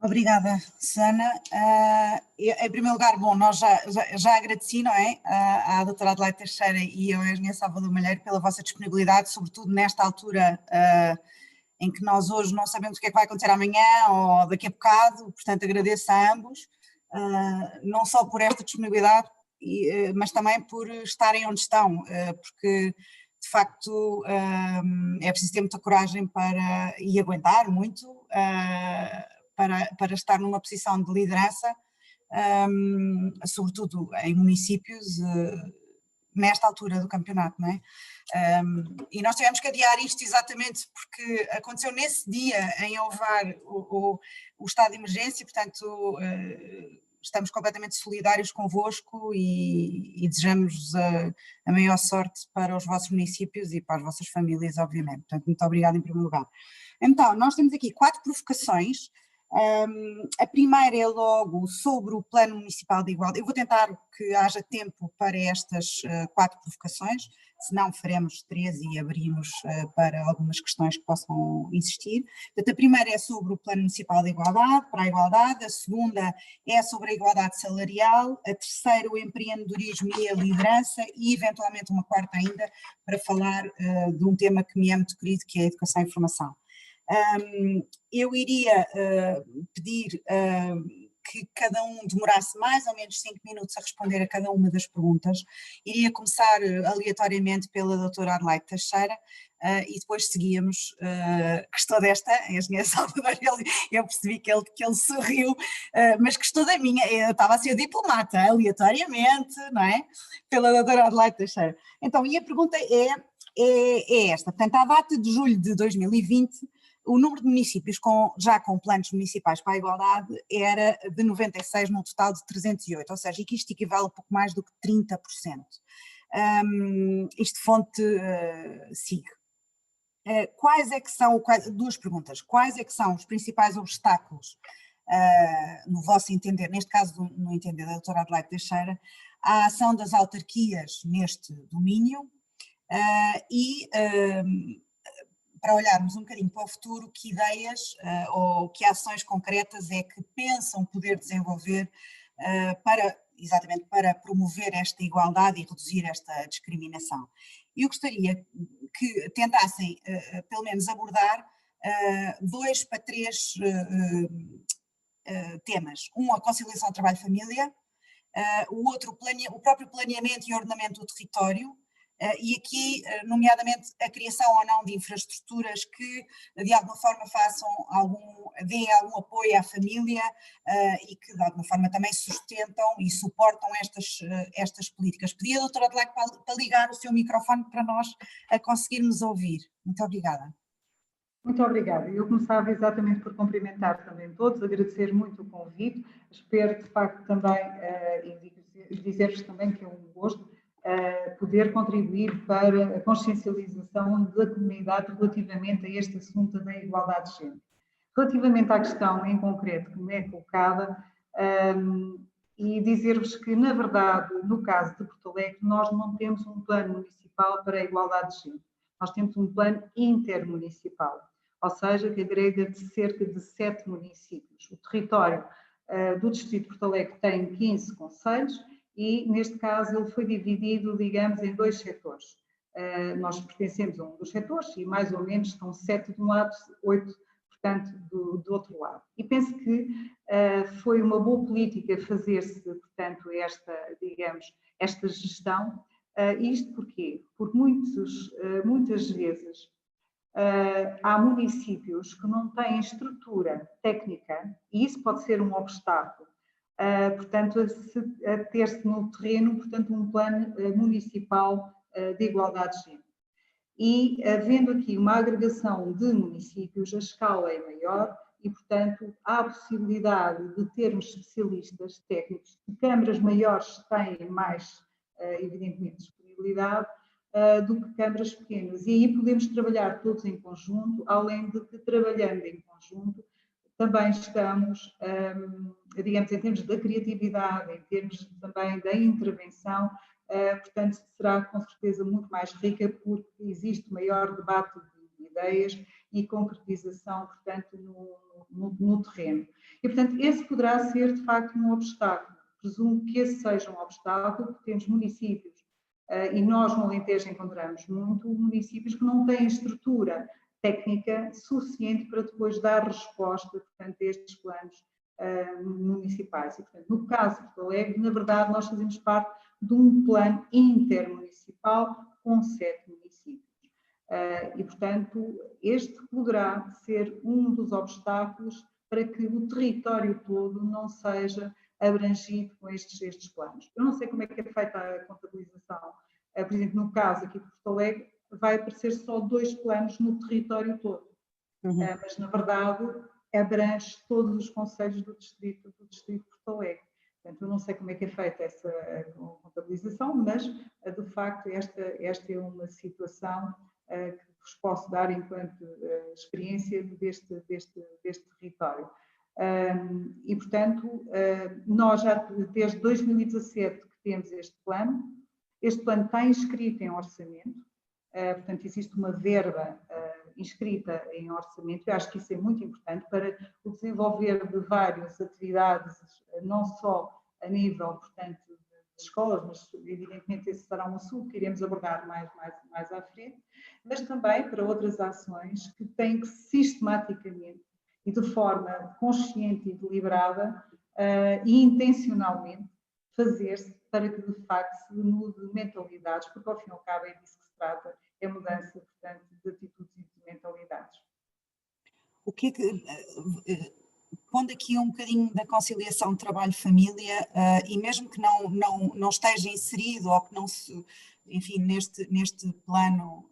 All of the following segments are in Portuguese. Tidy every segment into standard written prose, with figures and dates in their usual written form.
Obrigada, Susana. Em primeiro lugar, bom, nós já agradeci, não é, à doutora Adelaide Teixeira e ao engenheiro Salvador Malheiro pela vossa disponibilidade, sobretudo nesta altura em que nós hoje não sabemos o que é que vai acontecer amanhã ou daqui a bocado, portanto agradeço a ambos, não só por esta disponibilidade, mas também por estarem onde estão, porque de facto é preciso ter muita coragem e aguentar muito, para estar numa posição de liderança, sobretudo em municípios, nesta altura do campeonato, não é? E nós tivemos que adiar isto exatamente porque aconteceu nesse dia em Ovar o estado de emergência, portanto estamos completamente solidários convosco e desejamos a maior sorte para os vossos municípios e para as vossas famílias, obviamente. Portanto, muito obrigada em primeiro lugar. Então, nós temos aqui 4 provocações. A primeira é logo sobre o Plano Municipal de Igualdade. Eu vou tentar que haja tempo para estas 4 provocações, senão faremos 3 e abrimos para algumas questões que possam existir. Portanto, a primeira é sobre o Plano Municipal de Igualdade, para a igualdade, a segunda é sobre a igualdade salarial, a terceira o empreendedorismo e a liderança e eventualmente uma quarta ainda para falar de um tema que me é muito querido, que é a educação e formação. Eu iria pedir que cada um demorasse mais ou menos 5 minutos a responder a cada uma das perguntas. Iria começar aleatoriamente pela doutora Adelaide Teixeira e depois seguíamos, gostou desta, a engenheira Salvador, eu percebi que ele sorriu, mas gostou da minha, eu estava a ser diplomata, aleatoriamente, não é? Pela doutora Adelaide Teixeira. Então, e a pergunta é esta, portanto, à data de julho de 2020, o número de municípios já com planos municipais para a igualdade era de 96 num total de 308, ou seja, que isto equivale a pouco mais do que 30%. Isto fonte SIG. Quais é que são, duas perguntas, quais é que são os principais obstáculos, no vosso entender, neste caso no entender da doutora Adelaide Teixeira, à ação das autarquias neste domínio para olharmos um bocadinho para o futuro, que ideias ou que ações concretas é que pensam poder desenvolver exatamente para promover esta igualdade e reduzir esta discriminação. Eu gostaria que tentassem pelo menos abordar 2 para 3 temas. Um, a conciliação trabalho-família, o outro, o próprio planeamento e ordenamento do território, e aqui, nomeadamente, a criação ou não de infraestruturas que, de alguma forma, deem algum apoio à família e que, de alguma forma, também sustentam e suportam estas políticas. Pedi a doutora Adelaide para ligar o seu microfone para nós conseguirmos ouvir. Muito obrigada. Muito obrigada. Eu começava exatamente por cumprimentar também todos, agradecer muito o convite, espero de facto também, dizer-vos também que é um gosto poder contribuir para a consciencialização da comunidade relativamente a este assunto da igualdade de género. Relativamente à questão em concreto que me é colocada, e dizer-vos que, na verdade, no caso de Porto Alegre, nós não temos um plano municipal para a igualdade de género, nós temos um plano intermunicipal, ou seja, que agrega de cerca de 7 municípios. O território do Distrito de Porto Alegre tem 15 concelhos, e, neste caso, ele foi dividido, digamos, em 2 setores. Nós pertencemos a um dos setores e, mais ou menos, estão 7 de um lado, 8, portanto, do outro lado. E penso que foi uma boa política fazer-se, portanto, esta gestão. Isto porquê? Porque muitas vezes há municípios que não têm estrutura técnica, e isso pode ser um obstáculo, portanto, a ter-se no terreno, portanto, um plano municipal de igualdade de género. E, havendo aqui uma agregação de municípios, a escala é maior e, portanto, há a possibilidade de termos especialistas técnicos, de câmaras maiores têm mais, evidentemente, disponibilidade do que câmaras pequenas. E aí podemos trabalhar todos em conjunto, além de que, trabalhando em conjunto, também estamos, digamos, em termos da criatividade, em termos também da intervenção, portanto, será com certeza muito mais rica porque existe maior debate de ideias e concretização, portanto, no terreno. E, portanto, esse poderá ser, de facto, um obstáculo. Presumo que esse seja um obstáculo, porque temos municípios, e nós no Alentejo encontramos municípios que não têm estrutura técnica suficiente para depois dar resposta, portanto, a estes planos municipais. E, portanto, no caso de Porto Alegre, na verdade, nós fazemos parte de um plano intermunicipal com 7 municípios. E, portanto, este poderá ser um dos obstáculos para que o território todo não seja abrangido com estes planos. Eu não sei como é que é feita a contabilização. Por exemplo, no caso aqui de Porto Alegre, vai aparecer só 2 planos no território todo. Mas, na verdade, abrange todos os concelhos do distrito de Porto Alegre. Portanto, eu não sei como é que é feita essa contabilização, mas, de facto, esta é uma situação que vos posso dar enquanto experiência deste território. E, portanto, nós já desde 2017 que temos este plano está inscrito em orçamento, portanto, existe uma verba inscrita em orçamento. Eu acho que isso é muito importante para o desenvolver de várias atividades, não só a nível, portanto, das escolas, mas evidentemente esse será um assunto que iremos abordar mais à frente, mas também para outras ações que têm que sistematicamente e de forma consciente e deliberada e intencionalmente fazer-se para que de facto se mude mentalidades, porque ao fim e ao cabo é disso que se trata, é mudança, portanto, de atitudes e de mentalidades. O que é que, pondo aqui um bocadinho da conciliação trabalho-família, e mesmo que não esteja inserido ou que não se, enfim, neste plano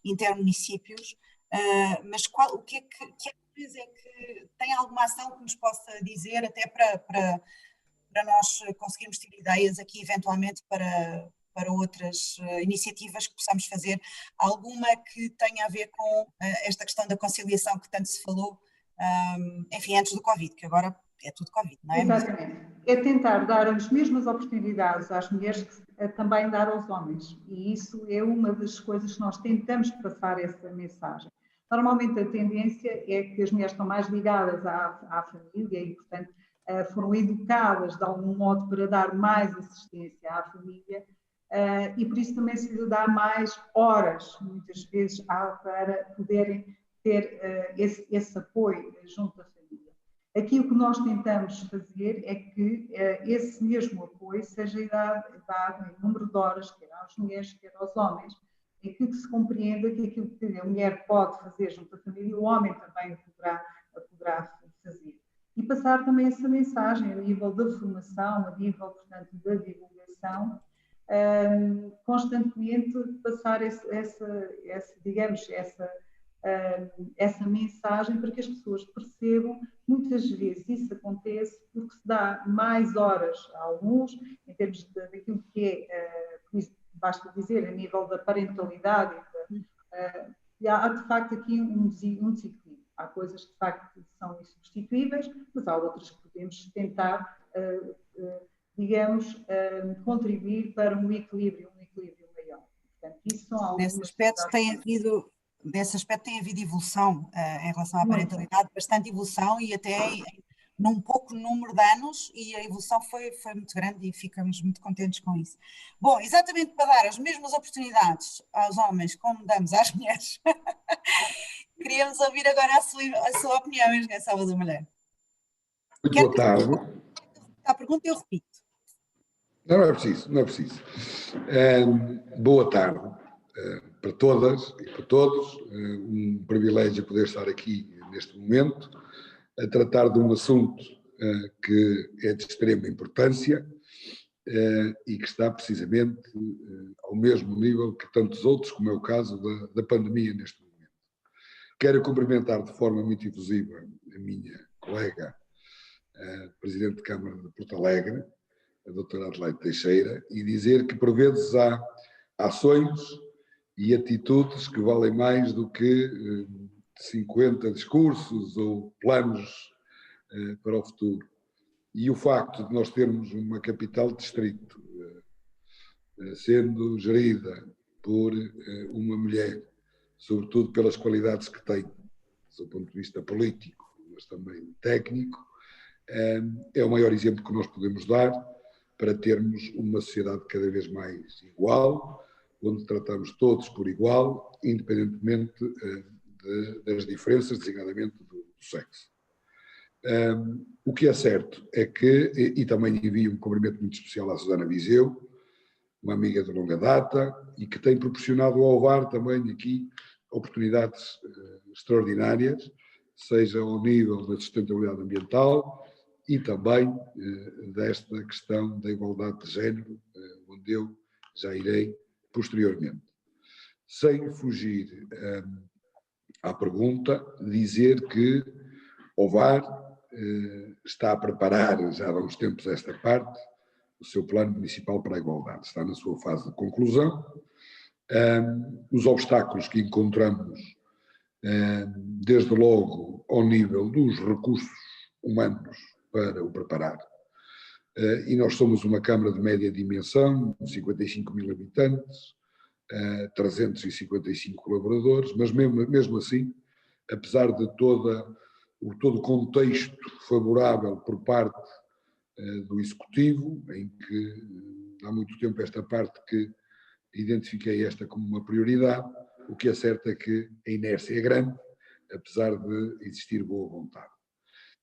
intermunicípios, mas o que é que tem alguma ação que nos possa dizer até para nós conseguirmos ter ideias aqui eventualmente para outras iniciativas que possamos fazer, alguma que tenha a ver com esta questão da conciliação que tanto se falou, enfim, antes do Covid, que agora é tudo Covid, não é? Exatamente. É tentar dar as mesmas oportunidades às mulheres que também dar aos homens. E isso é uma das coisas que nós tentamos passar essa mensagem. Normalmente a tendência é que as mulheres estão mais ligadas à família e, portanto, foram educadas de algum modo para dar mais assistência à família e por isso também se lhe dá mais horas, muitas vezes, para poderem ter esse apoio junto à família. Aqui o que nós tentamos fazer é que esse mesmo apoio seja dado em número de horas, quer às mulheres, quer aos homens, e que se compreenda que aquilo que a mulher pode fazer junto à família, o homem também poderá fazer. E passar também essa mensagem a nível da formação, a nível, portanto, da divulgação, constantemente passar essa mensagem para que as pessoas percebam. Muitas vezes isso acontece porque se dá mais horas a alguns, em termos daquilo que é, basta dizer, a nível da parentalidade, há de facto aqui um desequilíbrio. Há coisas que de facto são insubstituíveis, mas há outras que podemos tentar, digamos, contribuir para um equilíbrio maior. Portanto, isso são algumas Nesse aspecto tem havido evolução em relação à parentalidade, bastante evolução e até num pouco número de anos, e a evolução foi muito grande e ficamos muito contentes com isso. Bom, exatamente para dar as mesmas oportunidades aos homens como damos às mulheres, queríamos ouvir agora a sua opinião, Engenheiro Salvador Malheiro. Muito boa tarde. A pergunta eu repito. Não é preciso. Boa tarde para todas e para todos. Um privilégio poder estar aqui neste momento a tratar de um assunto que é de extrema importância e que está precisamente ao mesmo nível que tantos outros, como é o caso da pandemia neste momento. Quero cumprimentar de forma muito efusiva a minha colega, Presidente de Câmara de Porto Alegre, a doutora Adelaide Teixeira, e dizer que por vezes há ações e atitudes que valem mais do que 50 discursos ou planos para o futuro. E o facto de nós termos uma capital de distrito sendo gerida por uma mulher sobretudo pelas qualidades que tem, do ponto de vista político, mas também técnico, é o maior exemplo que nós podemos dar para termos uma sociedade cada vez mais igual, onde tratamos todos por igual, independentemente das diferenças, designadamente do sexo. O que é certo é que, e também envio um cumprimento muito especial à Susana Viseu, uma amiga de longa data, e que tem proporcionado ao OVAR também aqui oportunidades extraordinárias, seja ao nível da sustentabilidade ambiental e também desta questão da igualdade de género, onde eu já irei posteriormente. Sem fugir à pergunta, dizer que o OVAR está a preparar, já há uns tempos esta parte, o seu plano municipal para a igualdade. Está na sua fase de conclusão. Os obstáculos que encontramos, desde logo ao nível dos recursos humanos para o preparar. E nós somos uma Câmara de média dimensão, 55 mil habitantes, 355 colaboradores, mas mesmo assim, apesar de todo o contexto favorável por parte do Executivo, em que há muito tempo esta parte que identifiquei esta como uma prioridade, o que é certo é que a inércia é grande, apesar de existir boa vontade.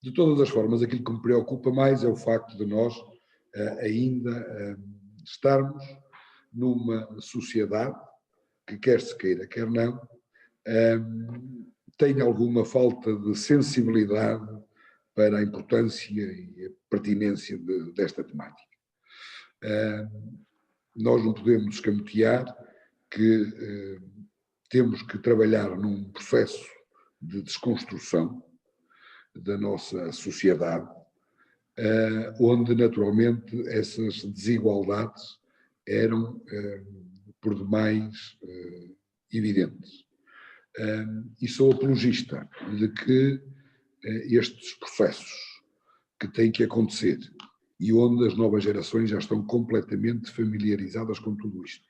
De todas as formas, aquilo que me preocupa mais é o facto de nós ainda estarmos numa sociedade que, quer se queira, quer não, tem alguma falta de sensibilidade para a importância e a pertinência desta temática. Nós não podemos escamotear que temos que trabalhar num processo de desconstrução da nossa sociedade, onde naturalmente essas desigualdades eram por demais evidentes. E sou apologista de que estes processos que têm que acontecer e onde as novas gerações já estão completamente familiarizadas com tudo isto,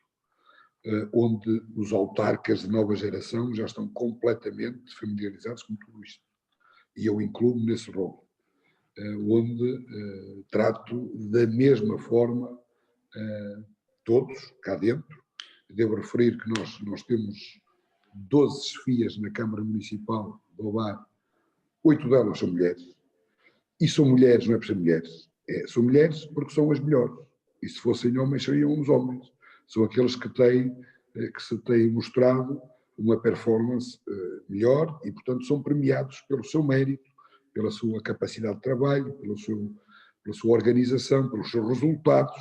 onde os autarcas de nova geração já estão completamente familiarizados com tudo isto, e eu incluo-me nesse rol, onde trato da mesma forma todos, cá dentro. Devo referir que nós temos 12 chefias na Câmara Municipal do OVAR, 8 delas são mulheres, e são mulheres, não é por ser mulheres, são mulheres porque são as melhores, e se fossem homens seriam os homens, são aqueles que se têm mostrado uma performance melhor e, portanto, são premiados pelo seu mérito, pela sua capacidade de trabalho, pela sua organização, pelos seus resultados,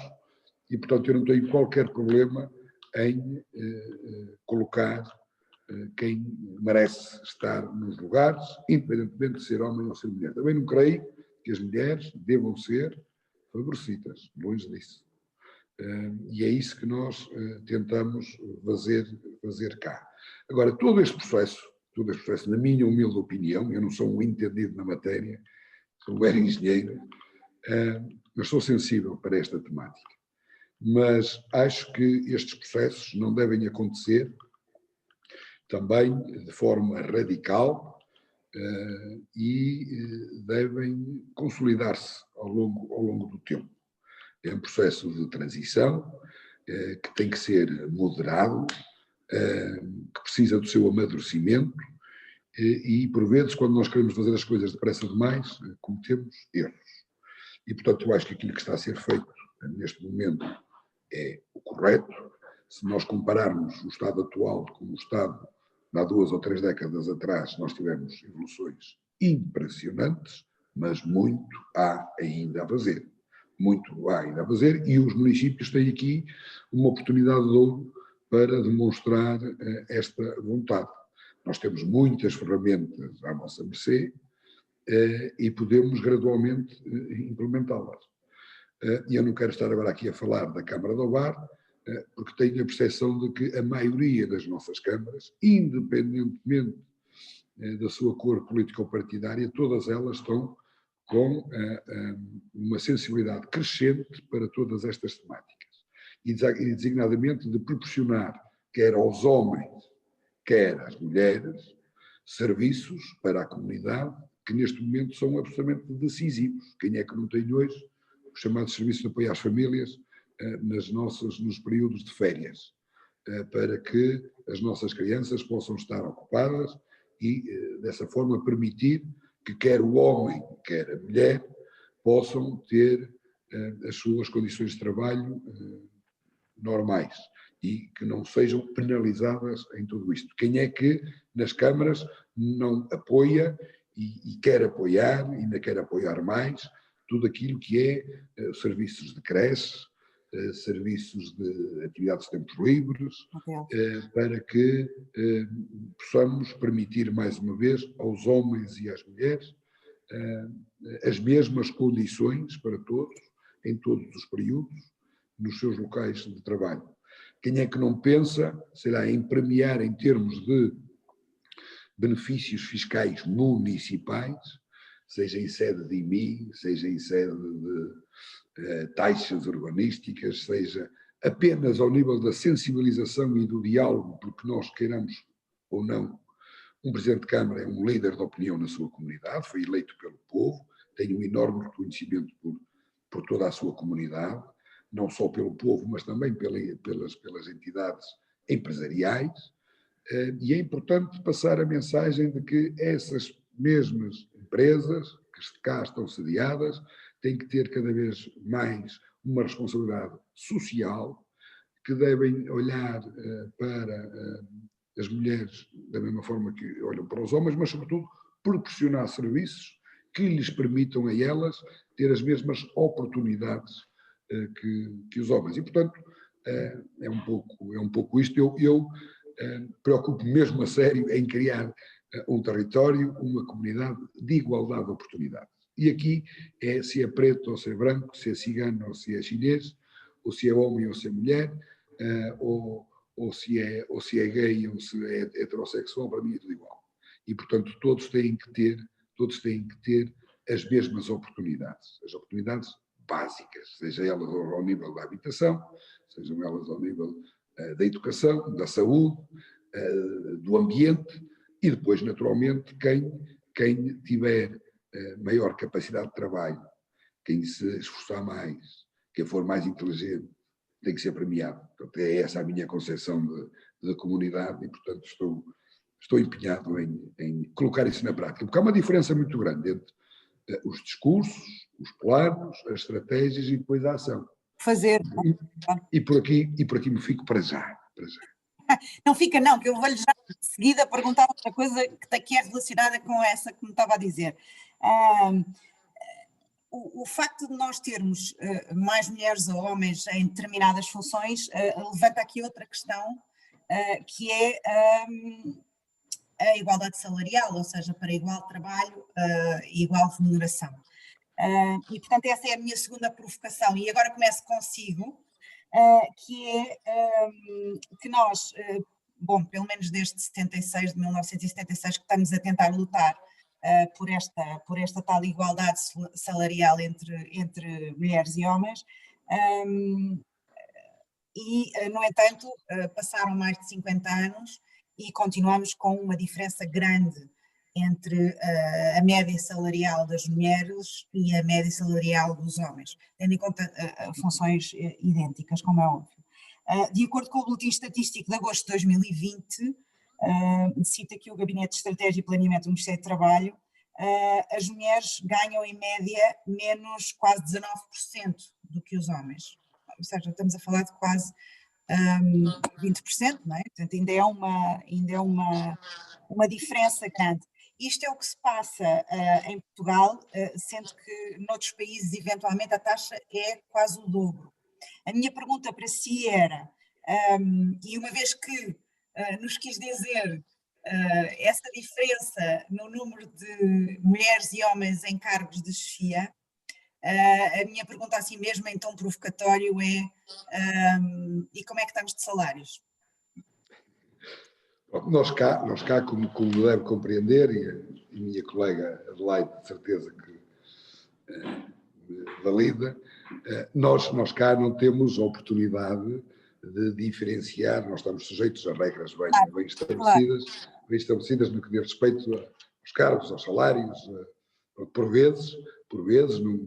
e, portanto, eu não tenho qualquer problema em colocar quem merece estar nos lugares, independentemente de ser homem ou ser mulher. Também não creio que as mulheres devam ser favorecidas, longe disso. E é isso que nós tentamos fazer cá. Agora, todo este processo, na minha humilde opinião, eu não sou um entendido na matéria, sou um engenheiro, mas sou sensível para esta temática. Mas acho que estes processos não devem acontecer também de forma radical e devem consolidar-se ao longo do tempo. É um processo de transição que tem que ser moderado, que precisa do seu amadurecimento e, por vezes, quando nós queremos fazer as coisas depressa demais, cometemos erros. E, portanto, eu acho que aquilo que está a ser feito neste momento é o correto. Se nós compararmos o estado atual com o estado de há 2 ou 3 décadas atrás, nós tivemos evoluções impressionantes, mas muito há ainda a fazer. Muito há ainda a fazer, e os municípios têm aqui uma oportunidade de ouro para demonstrar esta vontade. Nós temos muitas ferramentas à nossa mercê e podemos gradualmente implementá-las. E eu não quero estar agora aqui a falar da Câmara do OVAR, porque tenho a percepção de que a maioria das nossas câmaras, independentemente da sua cor político-partidária, todas elas estão com uma sensibilidade crescente para todas estas temáticas. E designadamente de proporcionar, quer aos homens, quer às mulheres, serviços para a comunidade que neste momento são absolutamente decisivos. Quem é que não tem hoje os chamados serviços de apoio às famílias nos períodos de férias, para que as nossas crianças possam estar ocupadas e, dessa forma, permitir que quer o homem, quer a mulher, possam ter as suas condições de trabalho normais e que não sejam penalizadas em tudo isto. Quem é que nas câmaras não apoia e quer apoiar, e ainda quer apoiar mais, tudo aquilo que é serviços de creche, serviços de atividades de tempos livres, para que possamos permitir mais uma vez aos homens e às mulheres as mesmas condições para todos, em todos os períodos, nos seus locais de trabalho. Quem é que não pensa, será em premiar em termos de benefícios fiscais municipais, seja em sede de IMI, seja em sede de taxas urbanísticas, seja apenas ao nível da sensibilização e do diálogo, porque nós queiramos ou não, um Presidente de Câmara é um líder de opinião na sua comunidade, foi eleito pelo povo, tem um enorme reconhecimento por toda a sua comunidade, não só pelo povo, mas também pelas entidades empresariais, e é importante passar a mensagem de que essas mesmas empresas que cá estão sediadas têm que ter cada vez mais uma responsabilidade social, que devem olhar para as mulheres da mesma forma que olham para os homens, mas sobretudo proporcionar serviços que lhes permitam a elas ter as mesmas oportunidades que os homens. E, portanto, é um pouco isto. Eu preocupo mesmo a sério em criar um território, uma comunidade de igualdade de oportunidades. E aqui se é preto ou se é branco, se é cigano ou se é chinês, ou se é homem ou se é mulher, ou se é gay ou se é heterossexual, para mim é tudo igual. E, portanto, todos têm que ter as mesmas oportunidades, as oportunidades básicas, seja elas ao nível da habitação, sejam elas ao nível da educação, da saúde, do ambiente, e depois, naturalmente, quem tiver maior capacidade de trabalho, quem se esforçar mais, quem for mais inteligente, tem que ser premiado. Portanto, é essa a minha concepção de comunidade e, portanto, estou empenhado em colocar isso na prática, porque há uma diferença muito grande entre os discursos, os planos, as estratégias e depois a ação. Fazer. E por aqui me fico para já. Não fica não, que eu vou-lhe já de seguida perguntar outra coisa que é relacionada com essa que me estava a dizer. O facto de nós termos mais mulheres ou homens em determinadas funções levanta aqui outra questão, que é a igualdade salarial, ou seja, para igual trabalho e igual remuneração. E, portanto, essa é a minha segunda provocação. E agora começo consigo, que é que nós, bom, pelo menos desde 1976, que estamos a tentar lutar por esta tal igualdade salarial entre mulheres e homens, e, no entanto, passaram mais de 50 anos e continuamos com uma diferença grande entre a média salarial das mulheres e a média salarial dos homens, tendo em conta funções idênticas, como é óbvio. De acordo com o Boletim Estatístico de agosto de 2020, cita aqui o Gabinete de Estratégia e Planeamento do Ministério do Trabalho, as mulheres ganham em média menos quase 19% do que os homens. Ou seja, estamos a falar de quase 20%, não é? Portanto, ainda é uma diferença grande. Isto é o que se passa em Portugal, sendo que noutros países, eventualmente, a taxa é quase o dobro. A minha pergunta para si era, e uma vez que nos quis dizer essa diferença no número de mulheres e homens em cargos de chefia, a minha pergunta assim mesmo em tom provocatório é, e como é que estamos de salários? Nós cá como deve compreender, e a minha colega Adelaide, de certeza que valida, nós cá não temos a oportunidade de diferenciar, nós estamos sujeitos a regras bem estabelecidas no que diz respeito aos cargos, aos salários, por vezes, não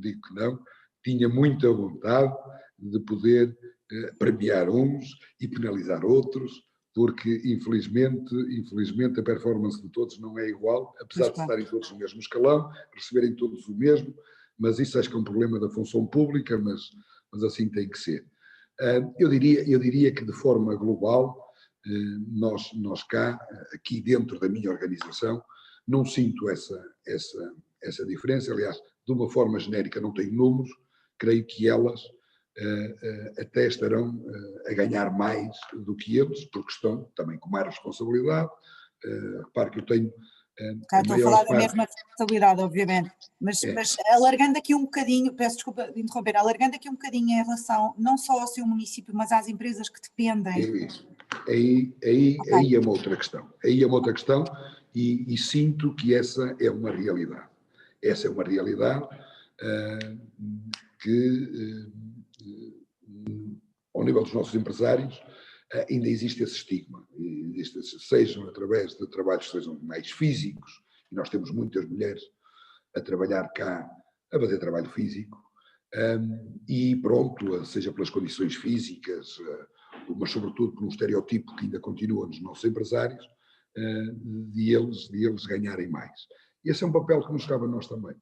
digo que não, tinha muita vontade de poder premiar uns e penalizar outros, porque infelizmente a performance de todos não é igual, apesar de estarem todos no mesmo escalão, receberem todos o mesmo, mas isso acho que é um problema da função pública, mas assim tem que ser. Eu diria que de forma global, nós cá, aqui dentro da minha organização, não sinto essa diferença. Aliás, de uma forma genérica, não tenho números, creio que elas até estarão a ganhar mais do que eles, porque estão também com mais responsabilidade. Repare que eu tenho... Estou a falar da mesma responsabilidade, obviamente, mas alargando aqui um bocadinho, peço desculpa de interromper, alargando aqui um bocadinho em relação não só ao seu município, mas às empresas que dependem. Aí é uma outra questão. Aí é uma outra questão e sinto que essa é uma realidade. Essa é uma realidade que, ao nível dos nossos empresários, ainda existe esse estigma, sejam através de trabalhos que sejam mais físicos, e nós temos muitas mulheres a trabalhar cá, a fazer trabalho físico, e pronto, seja pelas condições físicas, mas sobretudo por um estereotipo que ainda continua nos nossos empresários, de eles ganharem mais. E esse é um papel que nos cabe a nós também,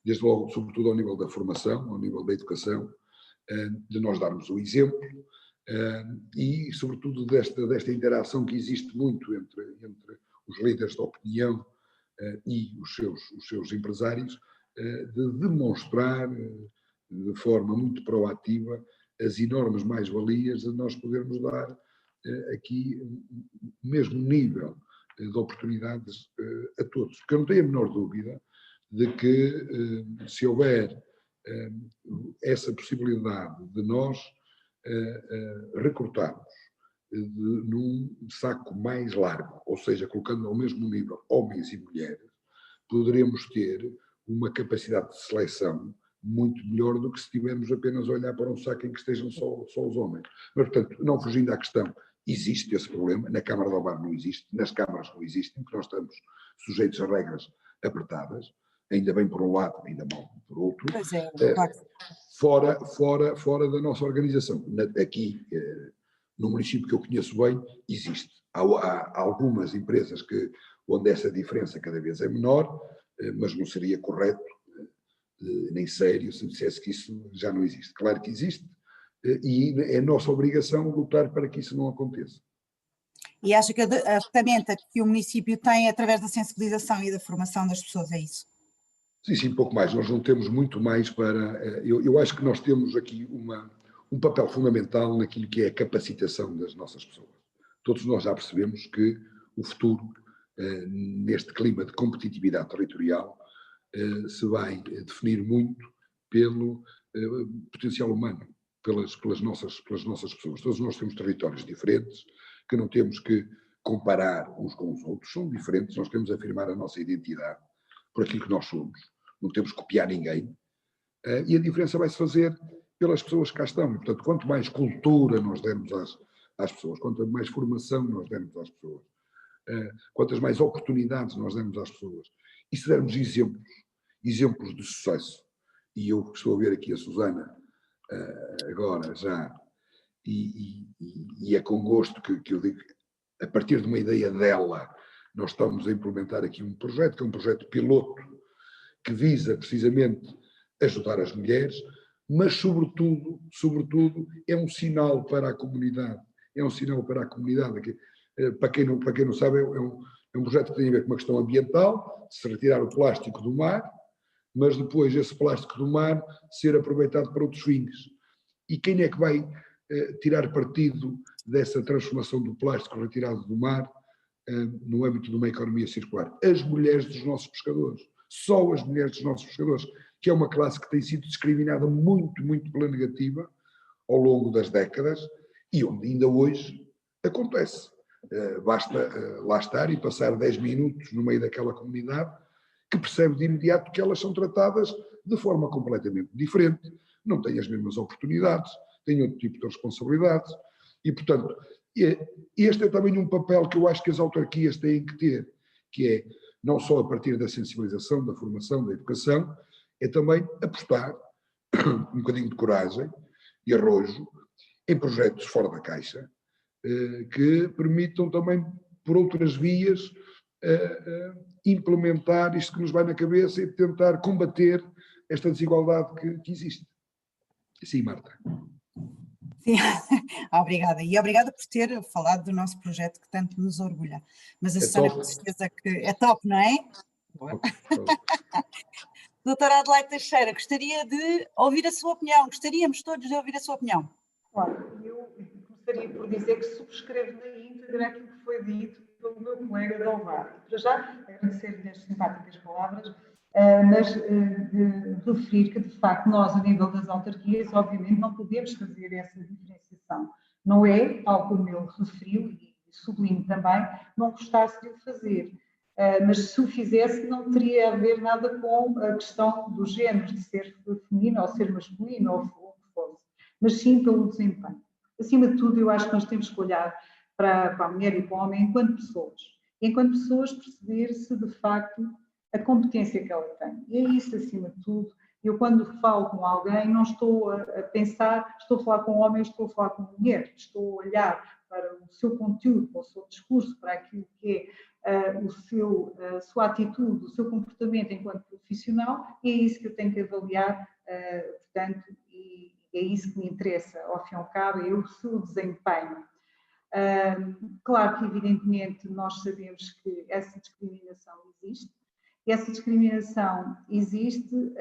desde logo, sobretudo ao nível da formação, ao nível da educação, de nós darmos o exemplo, e sobretudo desta interação que existe muito entre os líderes da opinião e os seus empresários, de demonstrar de forma muito proativa as enormes mais-valias de nós podermos dar aqui o mesmo nível de oportunidades a todos. Porque eu não tenho a menor dúvida de que se houver essa possibilidade de nós recrutarmos num saco mais largo, ou seja, colocando ao mesmo nível homens e mulheres, poderemos ter uma capacidade de seleção muito melhor do que se tivermos apenas a olhar para um saco em que estejam só os homens. Mas, portanto, não fugindo à questão, existe esse problema, na Câmara de Alvar não existe, nas câmaras não existem, porque nós estamos sujeitos a regras apertadas, ainda bem por um lado, ainda mal por outro, fora da nossa organização. Aqui, no município que eu conheço bem, existe. Há algumas empresas onde essa diferença cada vez é menor, mas não seria correto, nem sério, se dissesse que isso já não existe. Claro que existe, e é nossa obrigação lutar para que isso não aconteça. E acha que a ferramenta que o município tem é através da sensibilização e da formação das pessoas, é isso? Sim, pouco mais. Nós não temos muito mais para... Eu acho que nós temos aqui um papel fundamental naquilo que é a capacitação das nossas pessoas. Todos nós já percebemos que o futuro, neste clima de competitividade territorial, se vai definir muito pelo potencial humano, pelas nossas pessoas. Todos nós temos territórios diferentes, que não temos que comparar uns com os outros, são diferentes, nós temos que afirmar a nossa identidade por aquilo que nós somos, não temos que copiar ninguém, e a diferença vai-se fazer pelas pessoas que cá estão. E, portanto, quanto mais cultura nós dermos às pessoas, quanto mais formação nós dermos às pessoas, quantas mais oportunidades nós demos às pessoas, e se dermos exemplos de sucesso, e eu estou a ver aqui a Susana agora já, e é com gosto que eu digo, a partir de uma ideia dela, nós estamos a implementar aqui um projeto, que é um projeto piloto, que visa precisamente ajudar as mulheres, mas sobretudo é um sinal para a comunidade, para quem não sabe, é um projeto que tem a ver com uma questão ambiental, se retirar o plástico do mar, mas depois esse plástico do mar ser aproveitado para outros fins. E quem é que vai tirar partido dessa transformação do plástico retirado do mar no âmbito de uma economia circular? As mulheres dos nossos pescadores. Só as mulheres dos nossos pescadores, que é uma classe que tem sido discriminada muito pela negativa ao longo das décadas e onde ainda hoje acontece. Basta lá estar e passar 10 minutos no meio daquela comunidade que percebe de imediato que elas são tratadas de forma completamente diferente, não têm as mesmas oportunidades, têm outro tipo de responsabilidades, E, portanto, este é também um papel que eu acho que as autarquias têm que ter, que é, não só a partir da sensibilização, da formação, da educação, é também apostar um bocadinho de coragem e arrojo em projetos fora da caixa, que permitam também, por outras vias, implementar isto que nos vai na cabeça e tentar combater esta desigualdade que existe. Sim, Marta. Sim, obrigada. E obrigada por ter falado do nosso projeto que tanto nos orgulha. Mas a Susana, com certeza que é top, não é? Boa. Doutora Adelaide Teixeira, gostaria de ouvir a sua opinião. Gostaríamos todos de ouvir a sua opinião. Olha, eu começaria por dizer que subscrevo na íntegra aquilo que foi dito pelo meu colega Delvar. Para já, agradecer-lhe as simpáticas palavras, mas referir que, de facto, nós, a nível das autarquias, obviamente, não podemos fazer essa diferenciação. Não é, tal como ele referiu, e sublinho também, não gostasse de o fazer. Mas se o fizesse, não teria a ver nada com a questão do género, de ser feminino ou ser masculino, ou o que fosse, mas sim pelo desempenho. Acima de tudo, eu acho que nós temos que olhar para a mulher e para o homem enquanto pessoas. E enquanto pessoas perceber se, de facto, a competência que ela tem. E é isso, acima de tudo. Eu, quando falo com alguém, não estou a pensar, estou a falar com um homem, estou a falar com uma mulher. Estou a olhar para o seu conteúdo, para o seu discurso, para aquilo que é a sua atitude, o seu comportamento enquanto profissional, e é isso que eu tenho que avaliar, portanto, e é isso que me interessa, ao fim e ao cabo, é o seu desempenho. Claro que, evidentemente, nós sabemos que essa discriminação existe, e essa discriminação existe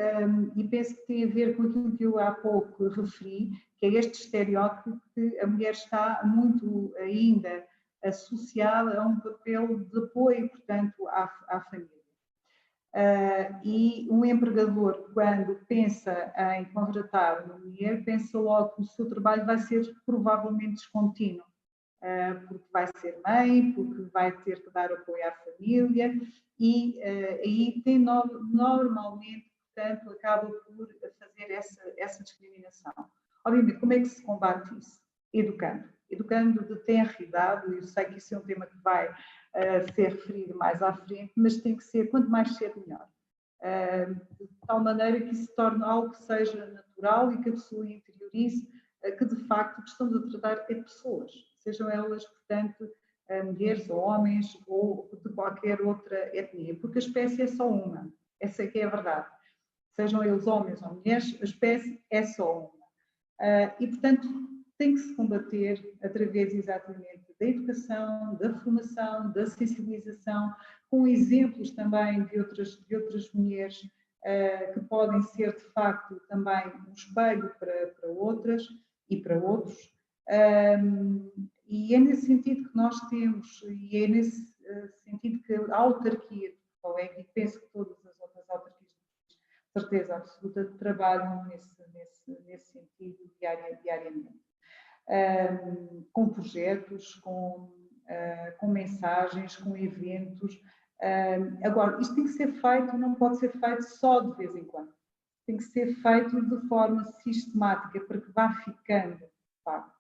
e penso que tem a ver com aquilo que eu há pouco referi, que é este estereótipo que a mulher está muito ainda associada a um papel de apoio, portanto, à família. E um empregador, quando pensa em contratar uma mulher, pensa logo que o seu trabalho vai ser provavelmente descontínuo, porque vai ser mãe, porque vai ter que dar apoio à família, e aí tem normalmente, portanto, acaba por fazer essa discriminação. Obviamente, como é que se combate isso? Educando. Educando de tenra idade, eu sei que isso é um tema que vai ser referido mais à frente, mas tem que ser, quanto mais cedo, melhor. De tal maneira que isso se torne algo que seja natural e que a pessoa interiorize que, de facto, o que estamos a tratar é de pessoas, sejam elas, portanto, mulheres ou homens ou de qualquer outra etnia, porque a espécie é só uma, essa é que é a verdade. Sejam eles homens ou mulheres, a espécie é só uma. E, portanto, tem que se combater através exatamente da educação, da formação, da sensibilização, com exemplos também de outras mulheres que podem ser, de facto, também um espelho para outras e para outros. E é nesse sentido que nós temos, e é nesse sentido que a autarquia de Porto Alegre, e penso que todas as outras autarquias, de certeza absoluta, trabalham nesse sentido diariamente. Com projetos, com mensagens, com eventos. Agora, isto tem que ser feito, não pode ser feito só de vez em quando. Tem que ser feito de forma sistemática, para que vá ficando, de facto.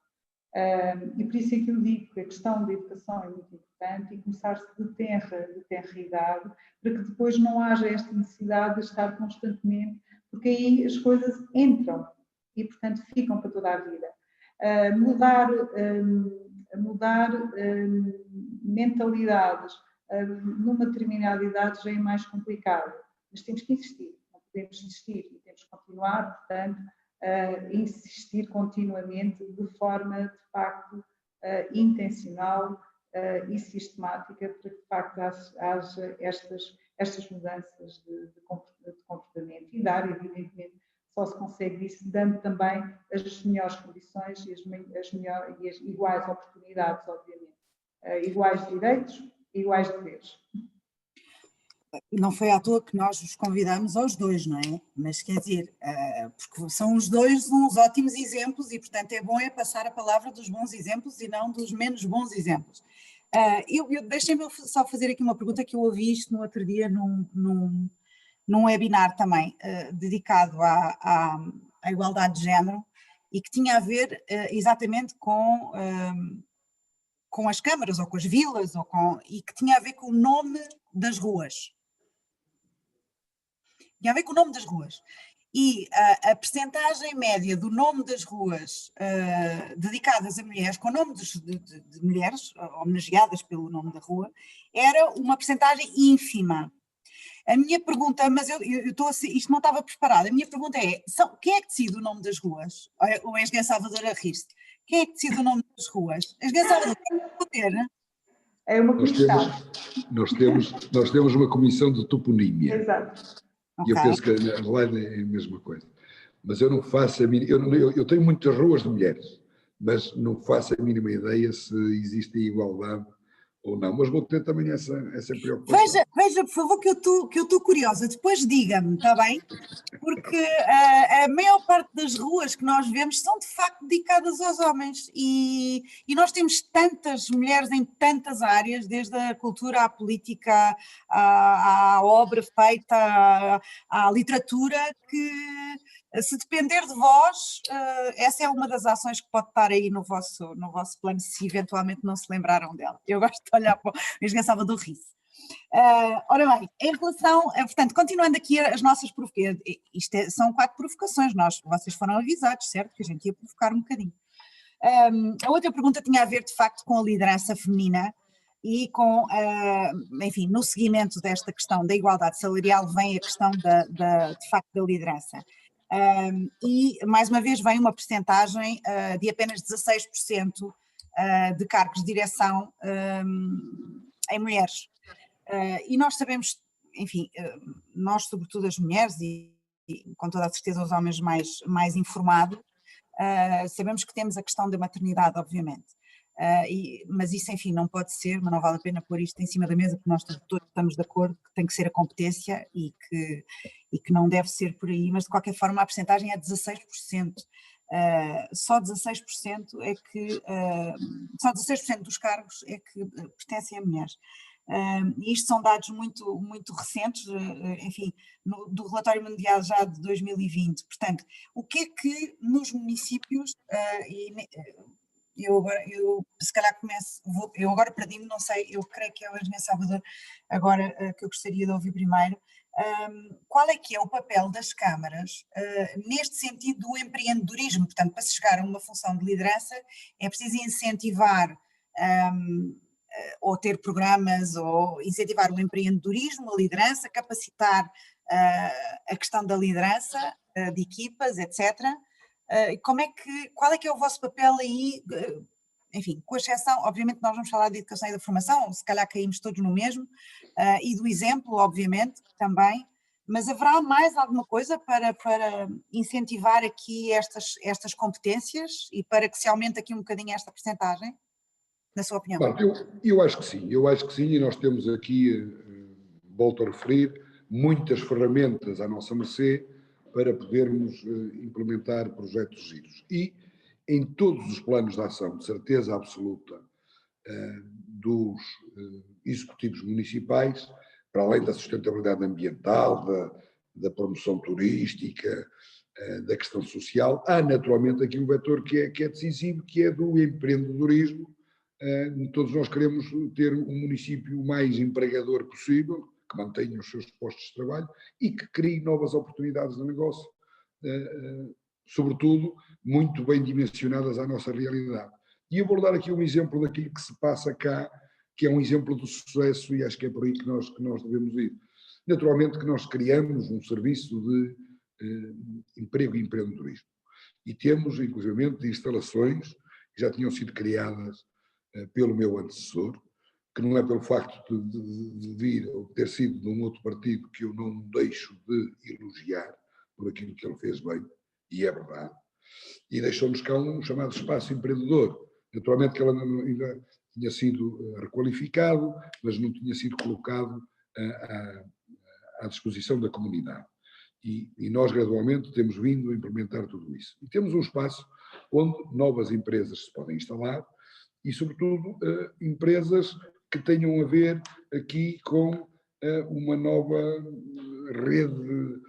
E por isso é que eu digo que a questão da educação é muito importante e começar-se de tenra idade, para que depois não haja esta necessidade de estar constantemente, porque aí as coisas entram e, portanto, ficam para toda a vida. Mudar mentalidades numa determinada idade já é mais complicado, mas temos que insistir, não podemos desistir e temos que continuar, portanto, insistir continuamente de forma, de facto, intencional e sistemática para que, de facto, haja estas mudanças de comportamento e dar, evidentemente, só se consegue isso dando também as melhores condições e as iguais oportunidades, obviamente. Iguais direitos e iguais deveres. Não foi à toa que nós os convidamos aos dois, não é? Mas quer dizer, porque são os dois uns ótimos exemplos e, portanto, é bom passar a palavra dos bons exemplos e não dos menos bons exemplos. Deixem-me só fazer aqui uma pergunta que eu ouvi isto no outro dia num webinar também, dedicado à igualdade de género, e que tinha a ver exatamente com as câmaras, ou com as vilas, e que tinha a ver com o nome das ruas. Tinha a ver com o nome das ruas. E a percentagem média do nome das ruas dedicadas a mulheres, com o nome de mulheres, homenageadas pelo nome da rua, era uma percentagem ínfima. A minha pergunta, mas eu estou assim, isto não estava preparado, a minha pergunta é, quem é que decide o nome das ruas? O engenheiro Salvador a rir-se. Quem é que decide o nome das ruas? Engenheiro Salvador, poder? É uma comissão. Nós temos uma comissão de toponímia. Exato. E eu penso que a Adelaide é a mesma coisa. Mas eu não faço a mínima... Eu tenho muitas ruas de mulheres, mas não faço a mínima ideia se existe igualdade ou não. Mas vou ter também essa preocupação. Veja, por favor, que eu estou curiosa. Depois diga-me, está bem? Porque a maior parte das ruas que nós vemos são de facto dedicadas aos homens e nós temos tantas mulheres em tantas áreas, desde a cultura à política, à obra feita, à literatura, que se depender de vós, essa é uma das ações que pode estar aí no vosso plano, se eventualmente não se lembraram dela. Eu gosto de olhar para o engenheiro Salvador rir-se. Ora bem, em relação, portanto, continuando aqui as nossas provocações, são 4 provocações, vocês foram avisados, certo? Que a gente ia provocar um bocadinho. A outra pergunta tinha a ver, de facto, com a liderança feminina e com, enfim, no seguimento desta questão da igualdade salarial vem a questão de facto, da liderança. E, mais uma vez, vem uma percentagem de apenas 16% de cargos de direção em mulheres. E nós sabemos, enfim, nós sobretudo as mulheres e com toda a certeza os homens mais informados, sabemos que temos a questão da maternidade, obviamente, mas isso, enfim, não pode ser, mas não vale a pena pôr isto em cima da mesa, porque nós todos estamos de acordo que tem que ser a competência e que não deve ser por aí, mas de qualquer forma a percentagem é 16%. Só 16% é que, só 16% dos cargos é que pertencem a mulheres. E isto são dados muito, muito recentes, enfim, do relatório mundial já de 2020. Portanto, o que é que nos municípios, eu se calhar eu agora perdi-me, não sei, eu creio que é o engenheiro Salvador agora que eu gostaria de ouvir primeiro, qual é que é o papel das câmaras neste sentido do empreendedorismo? Portanto, para se chegar a uma função de liderança é preciso incentivar ou ter programas, ou incentivar o empreendedorismo, a liderança, capacitar a questão da liderança, de equipas, etc. Qual é que é o vosso papel aí, enfim, com exceção, obviamente nós vamos falar de educação e da formação, se calhar caímos todos no mesmo, e do exemplo, obviamente, também, mas haverá mais alguma coisa para incentivar aqui estas competências e para que se aumente aqui um bocadinho esta percentagem? Na sua opinião? Bom, eu acho que sim, e nós temos aqui, volto a referir, muitas ferramentas à nossa mercê para podermos implementar projetos giros. E em todos os planos de ação, de certeza absoluta, dos executivos municipais, para além da sustentabilidade ambiental, da promoção turística, da questão social, há naturalmente aqui um vetor que é decisivo, que é do empreendedorismo. Todos nós queremos ter um município mais empregador possível, que mantenha os seus postos de trabalho e que crie novas oportunidades de negócio, sobretudo muito bem dimensionadas à nossa realidade. E eu vou dar aqui um exemplo daquilo que se passa cá, que é um exemplo de sucesso, e acho que é por aí que nós devemos ir. Naturalmente que nós criamos um serviço de emprego e empreendedorismo. E temos, inclusive, instalações que já tinham sido criadas pelo meu antecessor, que não é pelo facto de vir ou ter sido de um outro partido que eu não deixo de elogiar por aquilo que ele fez bem, e é verdade, e deixou-nos cá um chamado espaço empreendedor. Naturalmente que ele ainda tinha sido requalificado, mas não tinha sido colocado à disposição da comunidade. E nós gradualmente temos vindo a implementar tudo isso. E temos um espaço onde novas empresas se podem instalar, e, sobretudo, empresas que tenham a ver aqui com uma nova rede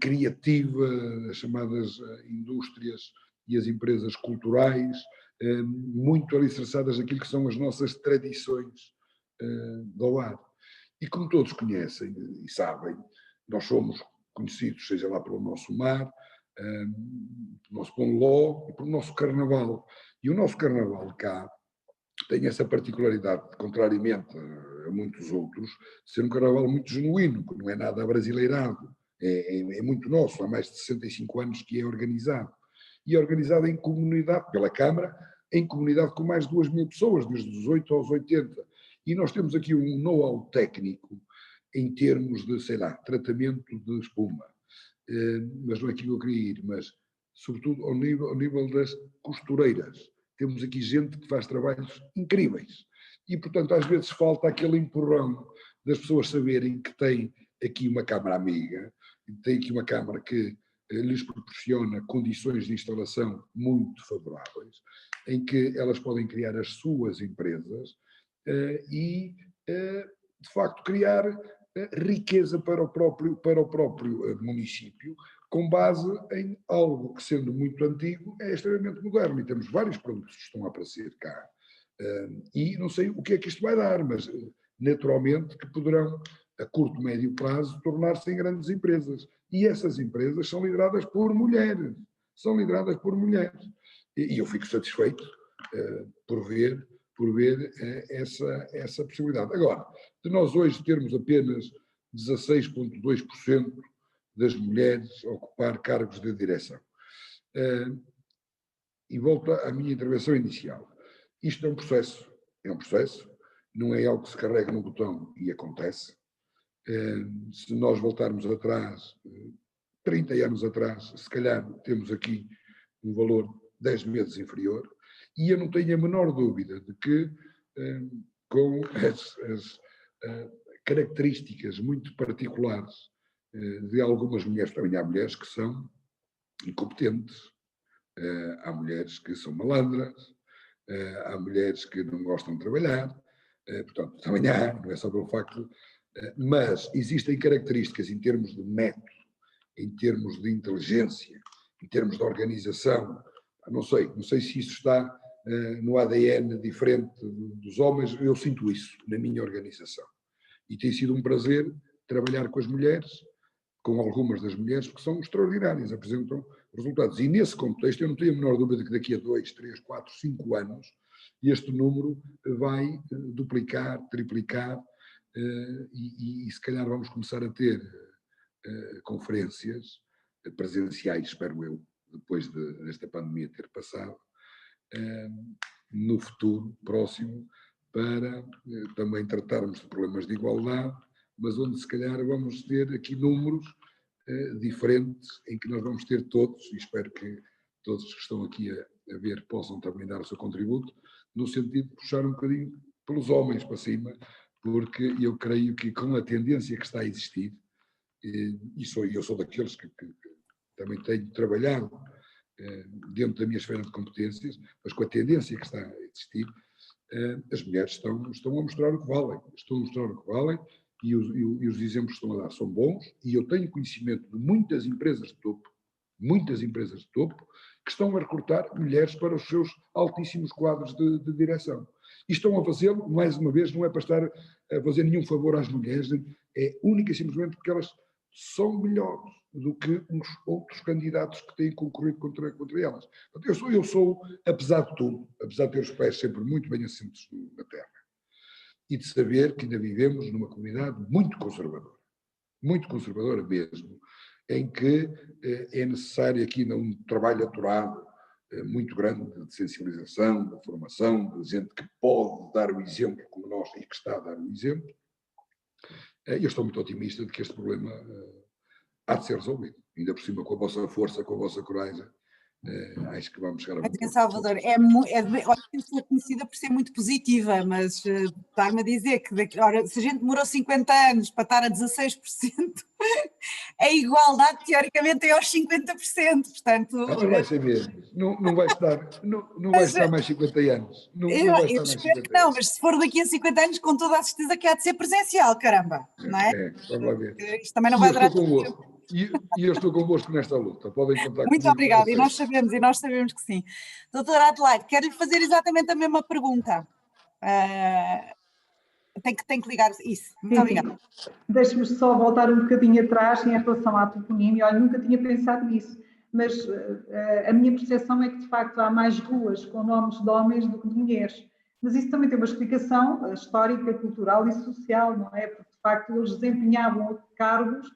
criativa, as chamadas indústrias e as empresas culturais, muito alicerçadas naquilo que são as nossas tradições do lar. E como todos conhecem e sabem, nós somos conhecidos, seja lá pelo nosso mar, pelo nosso Ponló e pelo nosso Carnaval. E o nosso Carnaval cá tem essa particularidade, contrariamente a muitos outros, de ser um Carnaval muito genuíno, que não é nada abrasileirado, é muito nosso, há mais de 65 anos que é organizado. E é organizado em comunidade, pela Câmara, em comunidade com mais de 2.000 pessoas, desde os 18 aos 80. E nós temos aqui um know-how técnico em termos de, sei lá, tratamento de espuma. Mas não é aqui que eu queria ir, mas sobretudo ao nível das costureiras. Temos aqui gente que faz trabalhos incríveis. E, portanto, às vezes falta aquele empurrão das pessoas saberem que tem aqui uma câmara amiga, tem aqui uma câmara que lhes proporciona condições de instalação muito favoráveis, em que elas podem criar as suas empresas e, de facto, criar riqueza para o próprio município, com base em algo que, sendo muito antigo, é extremamente moderno. E temos vários produtos que estão a aparecer cá. E não sei o que é que isto vai dar, mas naturalmente que poderão, a curto, médio prazo, tornar-se em grandes empresas. E essas empresas são lideradas por mulheres. São lideradas por mulheres. E eu fico satisfeito por ver essa possibilidade. Agora, de nós hoje termos apenas 16,2% das mulheres a ocupar cargos de direção. E volto à minha intervenção inicial. Isto é um processo, não é algo que se carrega no botão e acontece. Se nós voltarmos atrás, 30 anos atrás, se calhar temos aqui um valor 10 vezes inferior, e eu não tenho a menor dúvida de que, com as características muito particulares de algumas mulheres, também há mulheres que são incompetentes, há mulheres que são malandras, há mulheres que não gostam de trabalhar, portanto, também há, não é só pelo facto, mas existem características em termos de método, em termos de inteligência, em termos de organização, não sei se isso está no ADN diferente dos homens, eu sinto isso na minha organização. E tem sido um prazer trabalhar com as mulheres, com algumas das mulheres, que são extraordinárias, apresentam resultados. E nesse contexto, eu não tenho a menor dúvida que daqui a 2, 3, 4, 5 anos, este número vai duplicar, triplicar, e se calhar vamos começar a ter conferências presenciais, espero eu, depois desta pandemia ter passado, no futuro próximo, para também tratarmos de problemas de igualdade, mas onde se calhar vamos ter aqui números diferentes, em que nós vamos ter todos, e espero que todos que estão aqui a ver possam também dar o seu contributo, no sentido de puxar um bocadinho pelos homens para cima, porque eu creio que com a tendência que está a existir, e eu sou daqueles que também tenho trabalhado dentro da minha esfera de competências, mas com a tendência que está a existir, as mulheres estão a mostrar o que valem, e os exemplos que estão a dar são bons, e eu tenho conhecimento de muitas empresas de topo, que estão a recrutar mulheres para os seus altíssimos quadros de direção. E estão a fazê-lo, mais uma vez, não é para estar a fazer nenhum favor às mulheres, é única e simplesmente porque elas são melhores do que uns outros candidatos que têm concorrido contra elas. Eu sou, apesar de tudo, apesar de ter os pés sempre muito bem assentos na terra, e de saber que ainda vivemos numa comunidade muito conservadora mesmo, em que é necessário aqui um trabalho aturado muito grande de sensibilização, de formação, de gente que pode dar o exemplo como nós e que está a dar o exemplo. Eu estou muito otimista de que este problema há de ser resolvido. Ainda por cima, com a vossa força, com a vossa coragem, acho que vamos chegar a muito Salvador, olha, eu sou conhecida por ser muito positiva, mas estar-me a dizer que se a gente demorou 50 anos para estar a 16%, a igualdade teoricamente é aos 50%, portanto... Não, mas vai ser mesmo, não vai estar mais 50 anos. Eu espero que não, mas se for daqui a 50 anos, com toda a certeza que há de ser presencial, caramba, não é? Vamos lá ver. Isto também não vai durar muito tempo. E eu estou convosco nesta luta, podem contar comigo. Muito obrigada, e nós sabemos que sim. Doutora Adelaide, quero-lhe fazer exatamente a mesma pergunta. Tem que ligar isso. Muito obrigada. Deixe-me só voltar um bocadinho atrás em relação à toponímia. Olha, nunca tinha pensado nisso, mas a minha percepção é que, de facto, há mais ruas com nomes de homens do que de mulheres. Mas isso também tem uma explicação histórica, cultural e social, não é? Porque, de facto, eles desempenhavam cargos,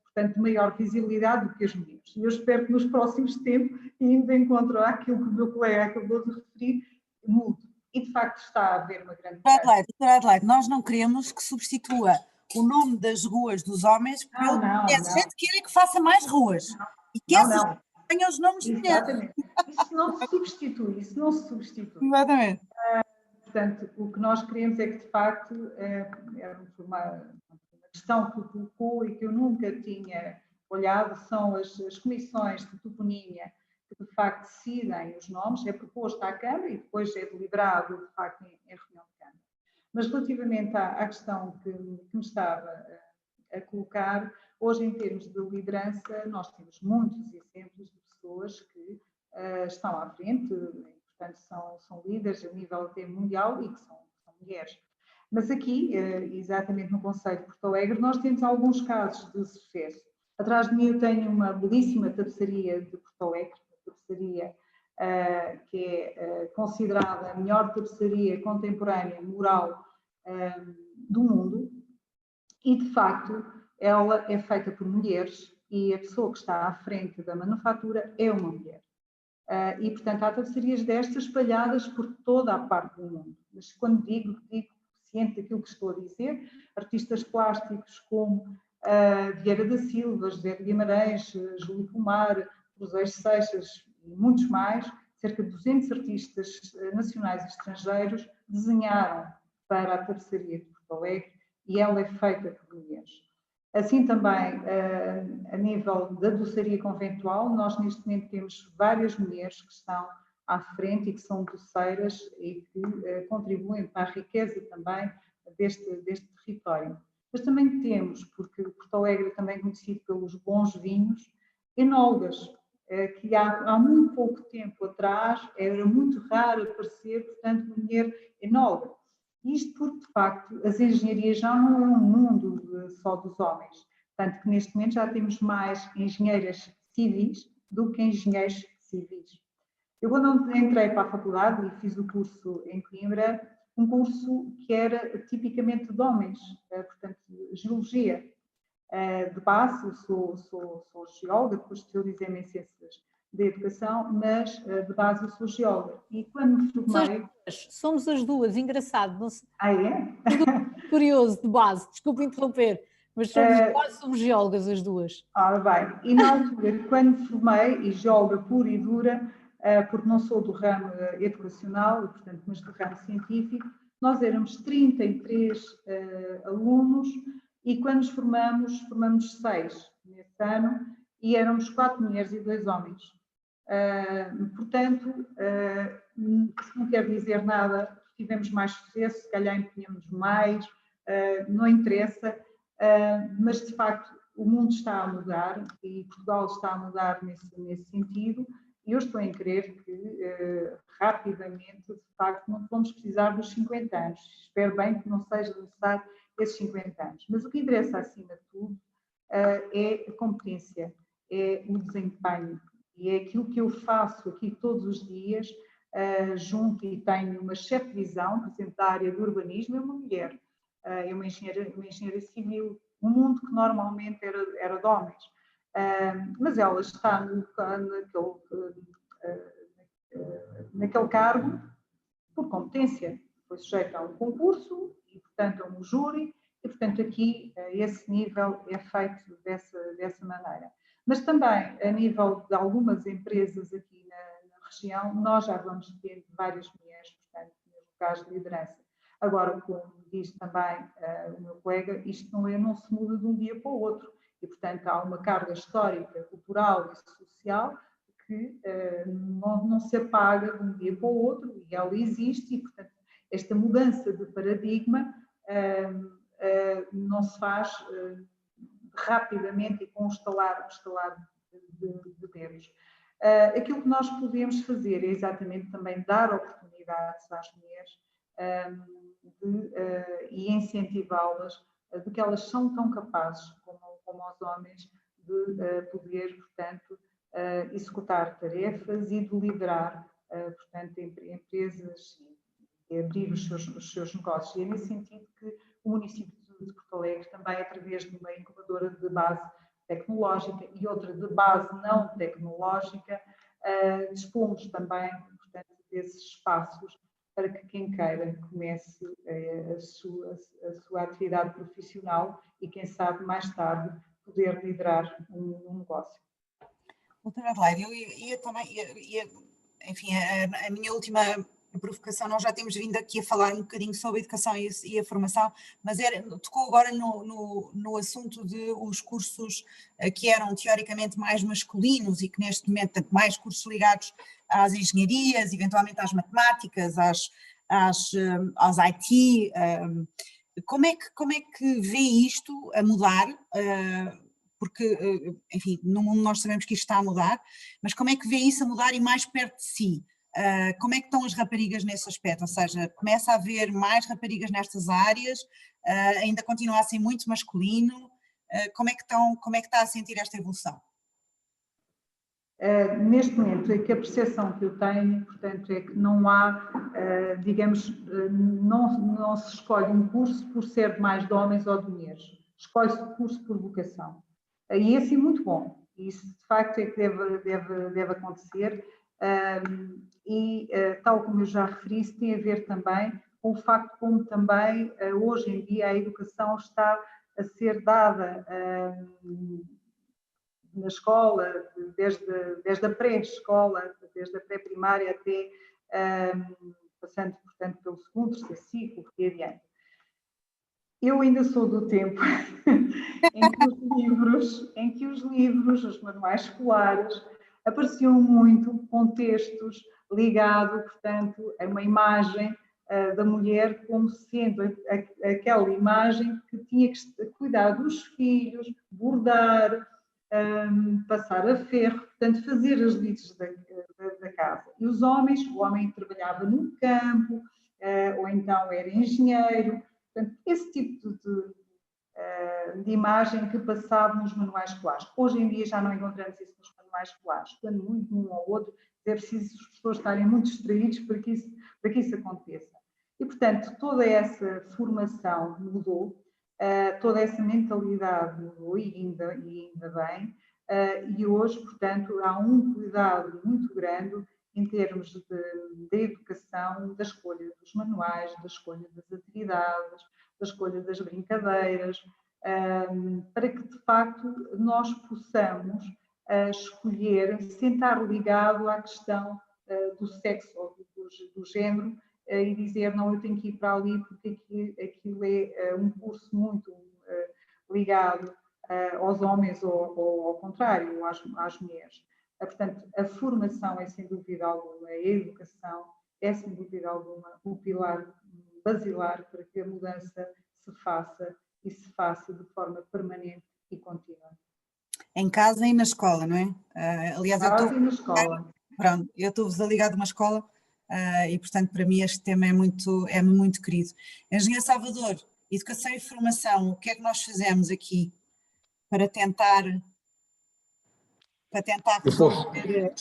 portanto, de maior visibilidade do que as mulheres. E eu espero que nos próximos tempos, indo de encontro àquilo que o meu colega acabou de referir, mude. E, de facto, está a haver uma grande... Doutora Adelaide, nós não queremos que substitua o nome das ruas dos homens, porque essa gente quer que faça mais ruas. E que essas tenham os nomes de mulheres. Exatamente. Isso não se substitui, Exatamente. Portanto, o que nós queremos é que, de facto, é uma questão que colocou e que eu nunca tinha olhado, são as comissões de toponímia que, de facto, decidem os nomes, é proposto à Câmara e depois é deliberado, de facto, em reunião de Câmara. Mas, relativamente à questão que me estava a colocar, hoje, em termos de liderança, nós temos muitos exemplos de pessoas que estão à frente, portanto, são líderes a nível até mundial e que são mulheres. Mas aqui, exatamente no Concelho de Porto Alegre, nós temos alguns casos de sucesso. Atrás de mim eu tenho uma belíssima tapeçaria de Porto Alegre, uma tapeçaria que é considerada a melhor tapeçaria contemporânea mural do mundo e, de facto, ela é feita por mulheres e a pessoa que está à frente da manufatura é uma mulher. E, portanto, há tapeçarias destas espalhadas por toda a parte do mundo. Mas quando digo ciente daquilo que estou a dizer, artistas plásticos como Vieira da Silva, José de Guimarães, Júlio Pomar, José Seixas e muitos mais, cerca de 200 artistas nacionais e estrangeiros desenharam para a tapeçaria de Porto Alegre e ela é feita por mulheres. Assim também, a nível da doçaria conventual, nós neste momento temos várias mulheres que estão à frente e que são doceiras e que contribuem para a riqueza também deste território. Mas também temos, porque Porto Alegre é também conhecido pelos bons vinhos, enólogas, que há muito pouco tempo atrás era muito raro aparecer, portanto, mulher enóloga. Isto porque, de facto, as engenharias já não é um mundo só dos homens. Tanto que, neste momento, já temos mais engenheiras civis do que engenheiros civis. Eu, quando entrei para a faculdade e fiz o curso em Coimbra, um curso que era tipicamente de homens, portanto, geologia. De base, sou geóloga, depois especializei-me em ciências da educação, mas de base eu sou geóloga. E quando me formei... Somos as duas, engraçado. Não sei. Ah, é? Curioso, de base, desculpe interromper, mas somos geólogas as duas. Bem, e na altura, quando me formei, e geóloga pura e dura, porque não sou do ramo educacional, portanto, mas do ramo científico, nós éramos 33 alunos e quando nos formamos 6 nesse ano e éramos 4 mulheres e 2 homens. Portanto, isso não quer dizer nada, tivemos mais sucesso, se calhar empenhamos mais, não interessa, mas de facto o mundo está a mudar e Portugal está a mudar nesse sentido e eu estou em crer que rapidamente, de facto, não vamos precisar dos 50 anos. Espero bem que não seja necessário esses 50 anos. Mas o que interessa acima de tudo é a competência, é o desempenho e é aquilo que eu faço aqui todos os dias, junto e tenho uma chefe de divisão, presidente da área do urbanismo, é uma mulher, é uma engenheira civil, um mundo que normalmente era de homens. Mas ela está naquele cargo por competência, foi sujeita a um concurso e, portanto, a um júri, e, portanto, aqui esse nível é feito dessa maneira. Mas também, a nível de algumas empresas aqui na região, nós já vamos ter várias mulheres, portanto, nos lugares de liderança. Agora, como diz também o meu colega, isto não se muda de um dia para o outro. E, portanto, há uma carga histórica, cultural e social que não se apaga de um dia para o outro, e ela existe, e, portanto, esta mudança de paradigma não se faz de rapidamente e com um estalar de dedos. Aquilo que nós podemos fazer é exatamente também dar oportunidades às mulheres e incentivá-las de que elas são tão capazes como os homens de poder, portanto, executar tarefas e de liderar, portanto, empresas e abrir os seus negócios. E é nesse sentido que o município de Porto Alegre, também através de uma incubadora de base tecnológica e outra de base não tecnológica, dispomos também, portanto, desses espaços para que quem queira comece a sua atividade profissional e, quem sabe, mais tarde, poder liderar um negócio. Doutora Adelaide, eu ia também, enfim, a minha última provocação, nós já temos vindo aqui a falar um bocadinho sobre a educação e a formação, mas tocou agora no assunto de os cursos que eram teoricamente mais masculinos e que neste momento, tanto mais cursos ligados às engenharias, eventualmente às matemáticas, aos IT, como é que vê isto a mudar? Porque, enfim, no mundo nós sabemos que isto está a mudar, mas como é que vê isso a mudar e mais perto de si? Como é que estão as raparigas nesse aspecto? Ou seja, começa a haver mais raparigas nestas áreas, ainda continua a ser muito masculino, como é que está a sentir esta evolução? Neste momento, é que a percepção que eu tenho, portanto, é que não há, digamos, não se escolhe um curso por ser mais de homens ou de mulheres, escolhe-se o curso por vocação. E esse é muito bom, isso de facto é que deve acontecer, e tal como eu já referi, isso tem a ver também com o facto como também hoje em dia a educação está a ser dada na escola, desde a pré-escola, desde a pré-primária até passando, portanto, pelo segundo, terceiro ciclo e adiante. Eu ainda sou do tempo em que os livros, os manuais escolares, apareciam muito com textos ligados, portanto, a uma imagem da mulher como sendo aquela imagem que tinha que cuidar dos filhos, bordar, passar a ferro, portanto, fazer as lides da casa. E os homens, o homem trabalhava no campo, ou então era engenheiro, portanto, esse tipo de imagem que passava nos manuais escolares. Hoje em dia já não encontramos isso nos manuais escolares, quando muito um ou outro, é preciso os professores estarem muito distraídos para que isso aconteça. E, portanto, toda essa formação mudou, toda essa mentalidade mudou e ainda bem, e hoje, portanto, há um cuidado muito grande em termos da educação, da escolha dos manuais, da escolha das atividades, da escolha das brincadeiras, para que, de facto, nós possamos escolher, sem estar ligado à questão do sexo ou do género, e dizer, não, eu tenho que ir para ali porque aquilo é um curso muito ligado aos homens ou ao contrário, às mulheres. Portanto, a formação é, sem dúvida alguma, a educação é, sem dúvida alguma, o pilar basilar para que a mudança se faça e se faça de forma permanente e contínua. Em casa e na escola, não é? Aliás, eu estou-vos a ligar de uma escola e, portanto, para mim este tema é muito querido. Engenheiro Salvador, educação e formação, o que é que nós fizemos aqui para tentar resolver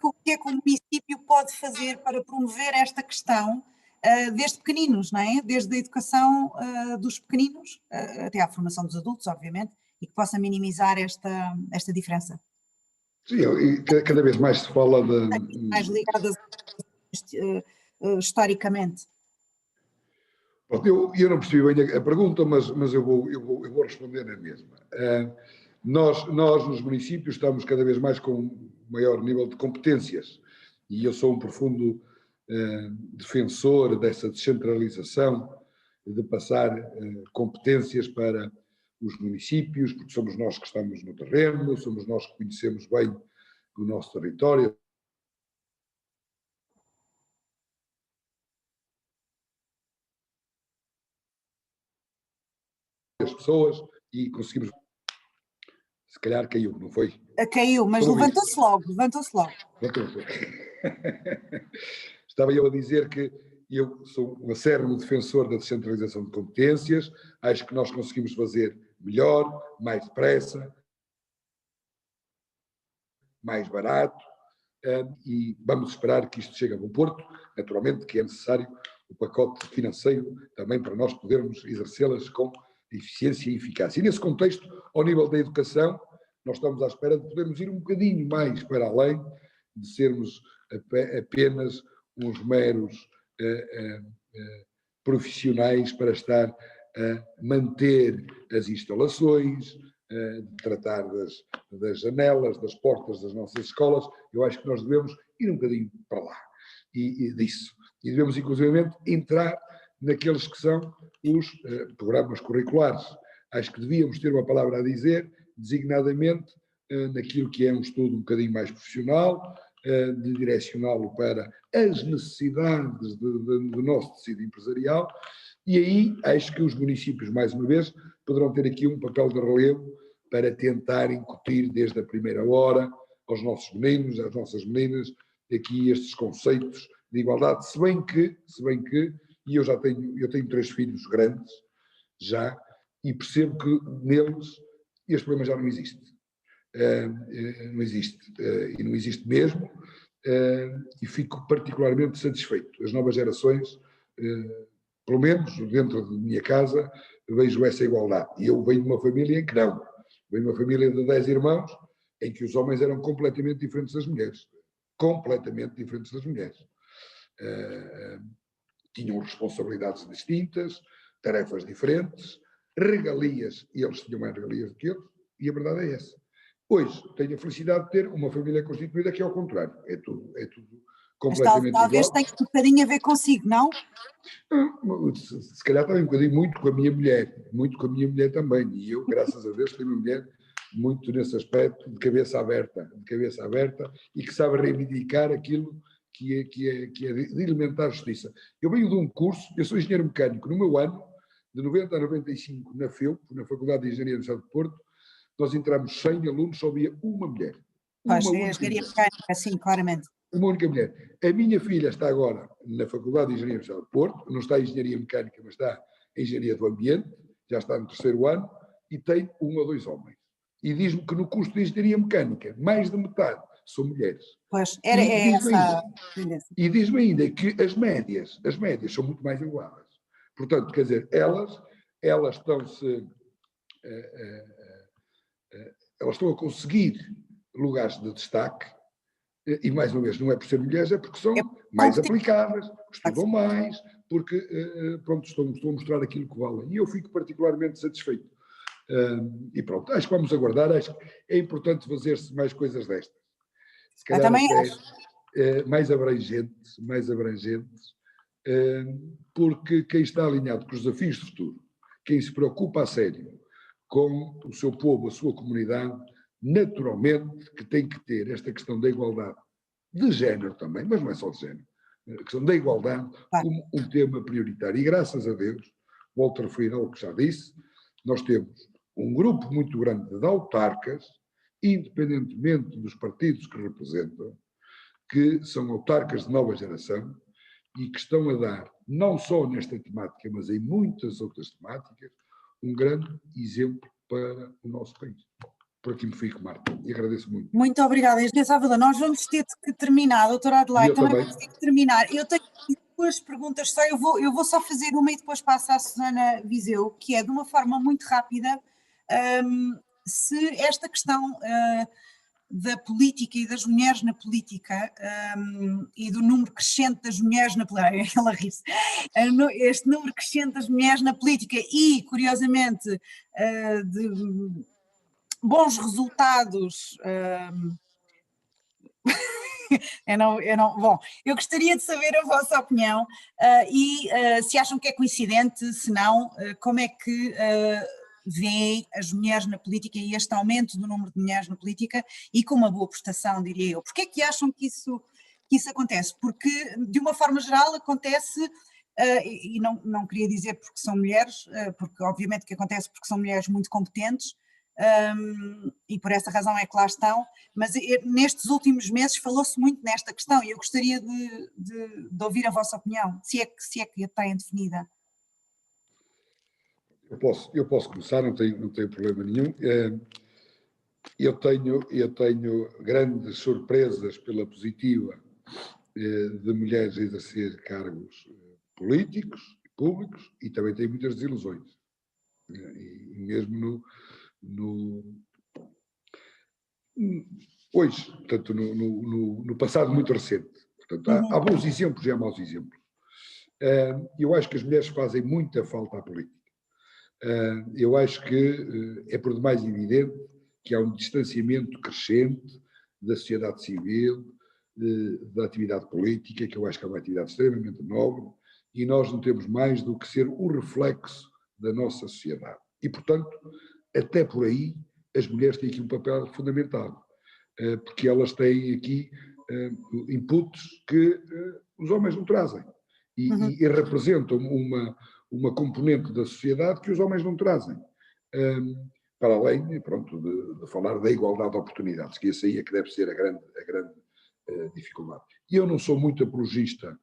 o que é que o município pode fazer para promover esta questão desde pequeninos, não é? Desde a educação dos pequeninos até à formação dos adultos, obviamente, e que possa minimizar esta diferença. Sim, e cada vez mais se fala de... Mais ligadas historicamente. Pronto, eu não percebi bem a pergunta, mas eu vou responder na mesma. Nós, nos municípios, estamos cada vez mais com um maior nível de competências e eu sou um profundo defensor dessa descentralização, de passar competências para os municípios, porque somos nós que estamos no terreno, somos nós que conhecemos bem o nosso território. As pessoas, e conseguimos. Se calhar caiu, não foi? Caiu, mas levantou-se logo. Levantou-se. Estava eu a dizer que eu sou um acérrimo defensor da descentralização de competências, acho que nós conseguimos fazer melhor, mais depressa, mais barato, e vamos esperar que isto chegue a bom porto, naturalmente que é necessário o pacote financeiro também para nós podermos exercê-las com eficiência e eficácia. E nesse contexto, ao nível da educação, nós estamos à espera de podermos ir um bocadinho mais para além, de sermos apenas uns meros profissionais para estar a manter as instalações, de tratar das janelas, das portas das nossas escolas. Eu acho que nós devemos ir um bocadinho para lá e disso. E devemos, inclusivamente, entrar naqueles que são os programas curriculares. Acho que devíamos ter uma palavra a dizer, designadamente, naquilo que é um estudo um bocadinho mais profissional, de direcioná-lo para as necessidades do nosso tecido empresarial, e aí acho que os municípios, mais uma vez, poderão ter aqui um papel de relevo para tentar incutir desde a primeira hora aos nossos meninos, às nossas meninas, aqui estes conceitos de igualdade, se bem que, e eu tenho 3 filhos grandes, já, e percebo que neles este problema já não existe. Não existe, e não existe mesmo, e fico particularmente satisfeito. As novas gerações, pelo menos dentro de minha casa, vejo essa igualdade. E eu venho de uma família em que não. Venho de uma família de 10 irmãos, em que os homens eram completamente diferentes das mulheres. Completamente diferentes das mulheres. Tinham responsabilidades distintas, tarefas diferentes, regalias, e eles tinham mais regalias do que eles, e a verdade é essa. Hoje tenho a felicidade de ter uma família constituída que é ao contrário, é tudo completamente igual. Talvez tenha um bocadinho a ver consigo, não? Se calhar também um bocadinho muito com a minha mulher também, e eu, graças a Deus, tenho uma mulher muito nesse aspecto, de cabeça aberta, e que sabe reivindicar aquilo que é de elementar justiça. Eu venho de um curso, eu sou engenheiro mecânico, no meu ano, de 90 a 95, na FEUP, na Faculdade de Engenharia do Estado de Porto, nós entramos 100 alunos, só havia uma mulher. Pois, é a engenharia mecânica, sim, claramente. Uma única mulher. A minha filha está agora na Faculdade de Engenharia do Estado de Porto, não está em Engenharia Mecânica, mas está em Engenharia do Ambiente, já está no 3º ano, e tem 1 ou 2 homens. E diz-me que no curso de Engenharia Mecânica, mais de metade são mulheres. Pois, é essa tendência. E diz-me ainda que as médias são muito mais elevadas. Portanto, quer dizer, elas estão a conseguir lugares de destaque, e mais uma vez, não é por ser mulheres, é porque são mais aplicadas, estudam mais, porque pronto, estão a mostrar aquilo que valem. E eu fico particularmente satisfeito. E pronto, acho que vamos aguardar, acho que é importante fazer-se mais coisas destas. Se calhar também até mais abrangentes, porque quem está alinhado com os desafios do futuro, quem se preocupa a sério com o seu povo, a sua comunidade, naturalmente que tem que ter esta questão da igualdade de género também, mas não é só de género, a questão da igualdade como um tema prioritário. E graças a Deus, volto a referir ao que já disse, nós temos um grupo muito grande de autarcas, independentemente dos partidos que representam, que são autarcas de nova geração e que estão a dar, não só nesta temática, mas em muitas outras temáticas, um grande exemplo para o nosso país. Por aqui me fico, Marta, e agradeço muito. Muito obrigada, Engenheiro Salvador. Nós vamos ter que terminar, doutora Adelaide, também vamos ter que terminar. Eu tenho 2 perguntas só, eu vou só fazer uma e depois passo à Susana Viseu, que é de uma forma muito rápida, se esta questão da política e das mulheres na política e do número crescente das mulheres na política, ela ri-se, este número crescente das mulheres na política e, curiosamente, de bons resultados. Bom, eu gostaria de saber a vossa opinião e se acham que é coincidente, se não, como é que veem as mulheres na política e este aumento do número de mulheres na política e com uma boa prestação, diria eu. Porquê é que acham que isso acontece? Porque, de uma forma geral, acontece e não queria dizer porque são mulheres, porque obviamente que acontece porque são mulheres muito competentes, e por essa razão é que lá estão, mas nestes últimos meses falou-se muito nesta questão e eu gostaria de ouvir a vossa opinião, se é que a têm definida. Eu posso começar, não tenho problema nenhum. Eu tenho grandes surpresas pela positiva de mulheres a exercer cargos políticos, públicos, e também tenho muitas desilusões. E mesmo hoje, portanto, no passado muito recente. Portanto, há bons exemplos e há maus exemplos. Eu acho que as mulheres fazem muita falta à política. Eu acho que é por demais evidente que há um distanciamento crescente da sociedade civil, da atividade política, que eu acho que é uma atividade extremamente nobre, e nós não temos mais do que ser o reflexo da nossa sociedade. E, portanto, até por aí, as mulheres têm aqui um papel fundamental, porque elas têm aqui inputs que os homens não trazem, e representam uma componente da sociedade que os homens não trazem, para além, pronto, de falar da igualdade de oportunidades, que essa aí é que deve ser a grande dificuldade. E eu não sou muito apologista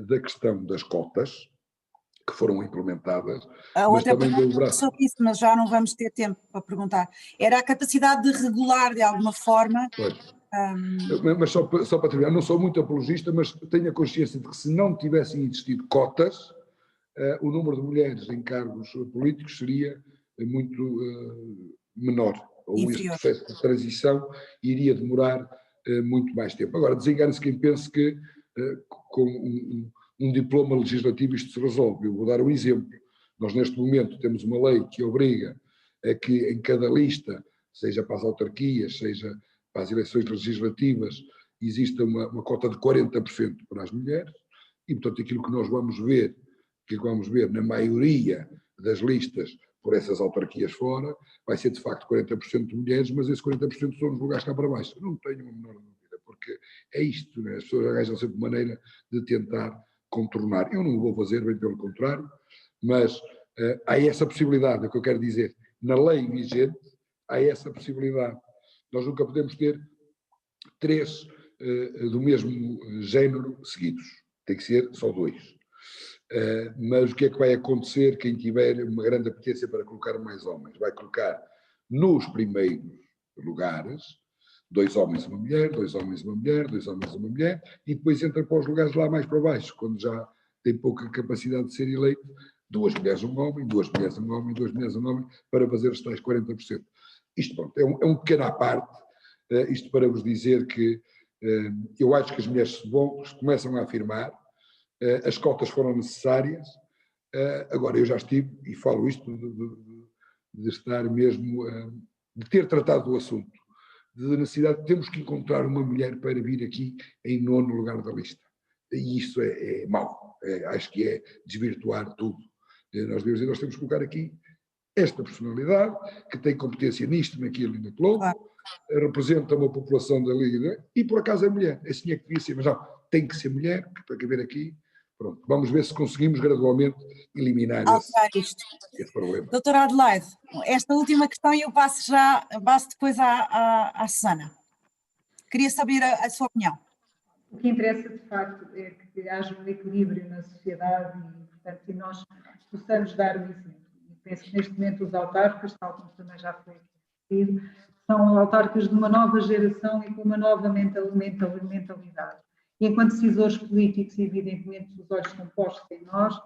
da questão das cotas que foram implementadas. A outra pergunta sobre isso, mas já não vamos ter tempo para perguntar. Era a capacidade de regular de alguma forma. Mas só para terminar, não sou muito apologista, mas tenho a consciência de que se não tivessem existido cotas, o número de mulheres em cargos políticos seria muito menor, ou esse processo de transição iria demorar muito mais tempo. Agora, desengane-se quem pense que com um diploma legislativo isto se resolve. Eu vou dar um exemplo. Nós, neste momento, temos uma lei que obriga a que em cada lista, seja para as autarquias, seja para as eleições legislativas, exista uma cota de 40% para as mulheres, e, portanto, aquilo que nós vamos ver na maioria das listas por essas autarquias fora, vai ser de facto 40% de mulheres, mas esses 40% são nos lugares cá para baixo. Não tenho uma menor dúvida, porque é isto, né? As pessoas arranjam sempre maneira de tentar contornar. Eu não o vou fazer, bem pelo contrário, mas há essa possibilidade, é o que eu quero dizer. Na lei vigente, há essa possibilidade. Nós nunca podemos ter 3 do mesmo género seguidos. Tem que ser só 2. Mas o que é que vai acontecer? Quem tiver uma grande apetência para colocar mais homens, vai colocar nos primeiros lugares 2 homens e uma mulher, 2 homens e uma mulher, 2 homens e uma mulher, e depois entra para os lugares lá mais para baixo, quando já tem pouca capacidade de ser eleito, 2 mulheres um homem, 2 mulheres um homem, 2 mulheres um homem, para fazer os tais 40%. Isto, pronto, é um pequeno à parte, isto para vos dizer que eu acho que as mulheres se começam a afirmar. As cotas foram necessárias, agora eu já estive, e falo isto de estar mesmo, de ter tratado do assunto, de necessidade, temos que encontrar uma mulher para vir aqui em 9º lugar da lista, e isso é mau, acho que é desvirtuar tudo. Nós devemos dizer, nós temos que colocar aqui esta personalidade, que tem competência nisto, naquilo e naquilo, representa uma população da Liga, e por acaso é mulher, assim é que devia ser, mas não, tem que ser mulher, para caber aqui. Pronto, vamos ver se conseguimos gradualmente eliminar esse problema. Doutora Adelaide, esta última questão eu passo depois à Susana. Queria saber a sua opinião. O que interessa, de facto, é que haja um equilíbrio na sociedade e, portanto, que nós possamos dar o exemplo. E penso que, neste momento, os autarcas, tal como também já foi referido, são autarcas de uma nova geração e com uma nova mentalidade. E enquanto decisores políticos, evidentemente, os olhos estão postos em nós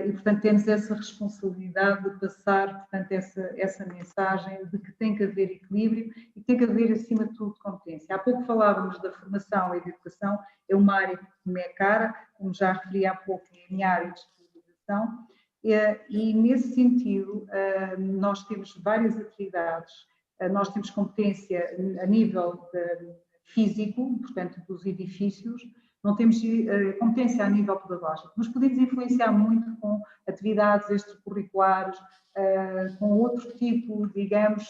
e, portanto, temos essa responsabilidade de passar, portanto, essa mensagem de que tem que haver equilíbrio e tem que haver, acima de tudo, competência. Há pouco falávamos da formação e da educação, é uma área que me é cara, como já referi há pouco, é a minha área de educação, e nesse sentido, nós temos várias atividades, nós temos competência a nível físico, portanto, dos edifícios, não temos competência a nível pedagógico, mas podemos influenciar muito com atividades extracurriculares, com outro tipo, digamos,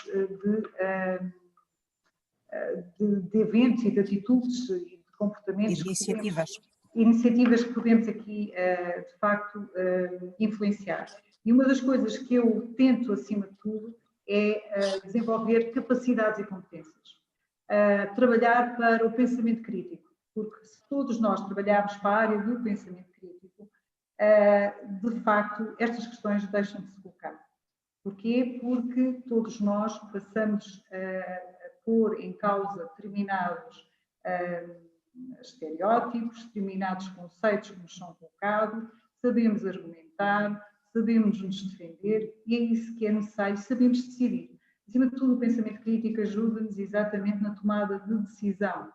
de eventos e de atitudes e de comportamentos. Iniciativas. iniciativas que podemos aqui, de facto, influenciar. E uma das coisas que eu tento, acima de tudo, é desenvolver capacidades e competências. Trabalhar para o pensamento crítico, porque se todos nós trabalharmos para a área do pensamento crítico, de facto, estas questões deixam de se colocar. Porquê? Porque todos nós passamos a pôr em causa determinados estereótipos, determinados conceitos que nos são colocados, sabemos argumentar, sabemos nos defender e é isso que é necessário, sabemos decidir. Acima de tudo, o pensamento crítico ajuda-nos exatamente na tomada de decisão.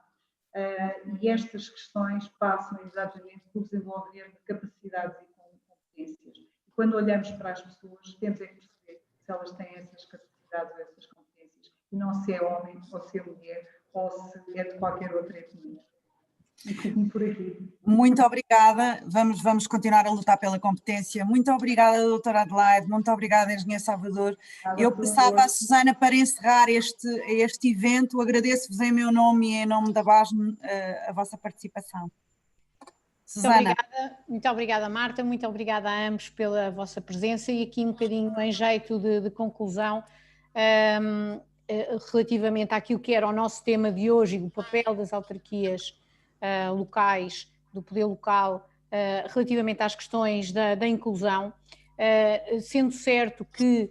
E estas questões passam exatamente por desenvolver capacidades e competências. E quando olhamos para as pessoas, temos é que perceber se elas têm essas capacidades ou essas competências, e não se é homem ou se é mulher ou se é de qualquer outra etnia. Por aqui. Muito obrigada, vamos continuar a lutar pela competência. Muito obrigada, doutora Adelaide, muito obrigada, engenheiro Salvador. Eu passava a Susana para encerrar este evento, agradeço-vos em meu nome e em nome da BASM a vossa participação. Susana. Muito obrigada, Marta, muito obrigada a ambos pela vossa presença e aqui um bocadinho em jeito de conclusão, relativamente àquilo que era o nosso tema de hoje, o papel das autarquias locais, do poder local, relativamente às questões da inclusão, sendo certo que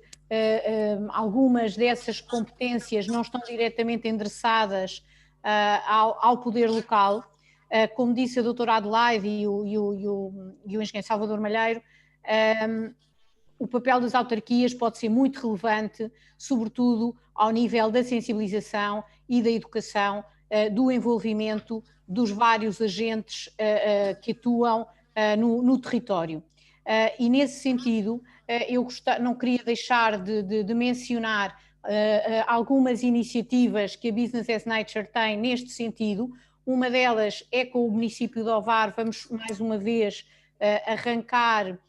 algumas dessas competências não estão diretamente endereçadas ao poder local, como disse a doutora Adelaide e o engenheiro Salvador Malheiro, o papel das autarquias pode ser muito relevante, sobretudo ao nível da sensibilização e da educação, do envolvimento dos vários agentes que atuam no território. E nesse sentido, eu não queria deixar de mencionar algumas iniciativas que a Business as Nature tem neste sentido. Uma delas é com o município de Ovar, vamos mais uma vez arrancar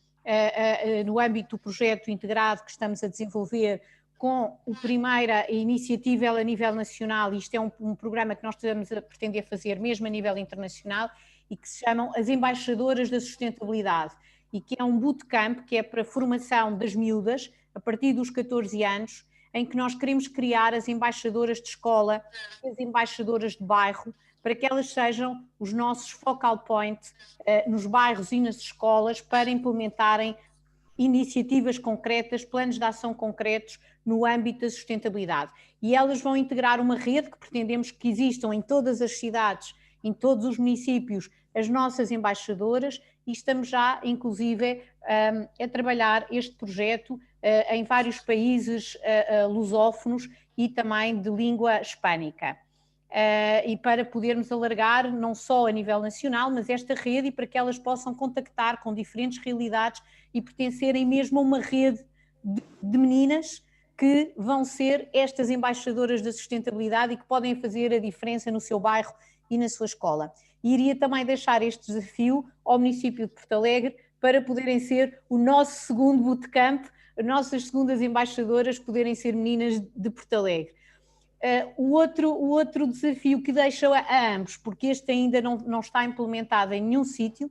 no âmbito do projeto integrado que estamos a desenvolver com a primeira iniciativa a nível nacional. Isto é um programa que nós estamos a pretender fazer mesmo a nível internacional e que se chamam as Embaixadoras da Sustentabilidade e que é um bootcamp que é para formação das miúdas a partir dos 14 anos, em que nós queremos criar as embaixadoras de escola, as embaixadoras de bairro, para que elas sejam os nossos focal points nos bairros e nas escolas para implementarem iniciativas concretas, planos de ação concretos no âmbito da sustentabilidade. E elas vão integrar uma rede que pretendemos que existam em todas as cidades, em todos os municípios, as nossas embaixadoras, e estamos já, inclusive, a trabalhar este projeto em vários países lusófonos e também de língua hispânica. E para podermos alargar não só a nível nacional, mas esta rede e para que elas possam contactar com diferentes realidades e pertencerem mesmo a uma rede de meninas que vão ser estas embaixadoras da sustentabilidade e que podem fazer a diferença no seu bairro e na sua escola. E iria também deixar este desafio ao município de Porto Alegre para poderem ser o nosso segundo bootcamp, as nossas segundas embaixadoras poderem ser meninas de Porto Alegre. O outro desafio que deixo a ambos, porque este ainda não está implementado em nenhum sítio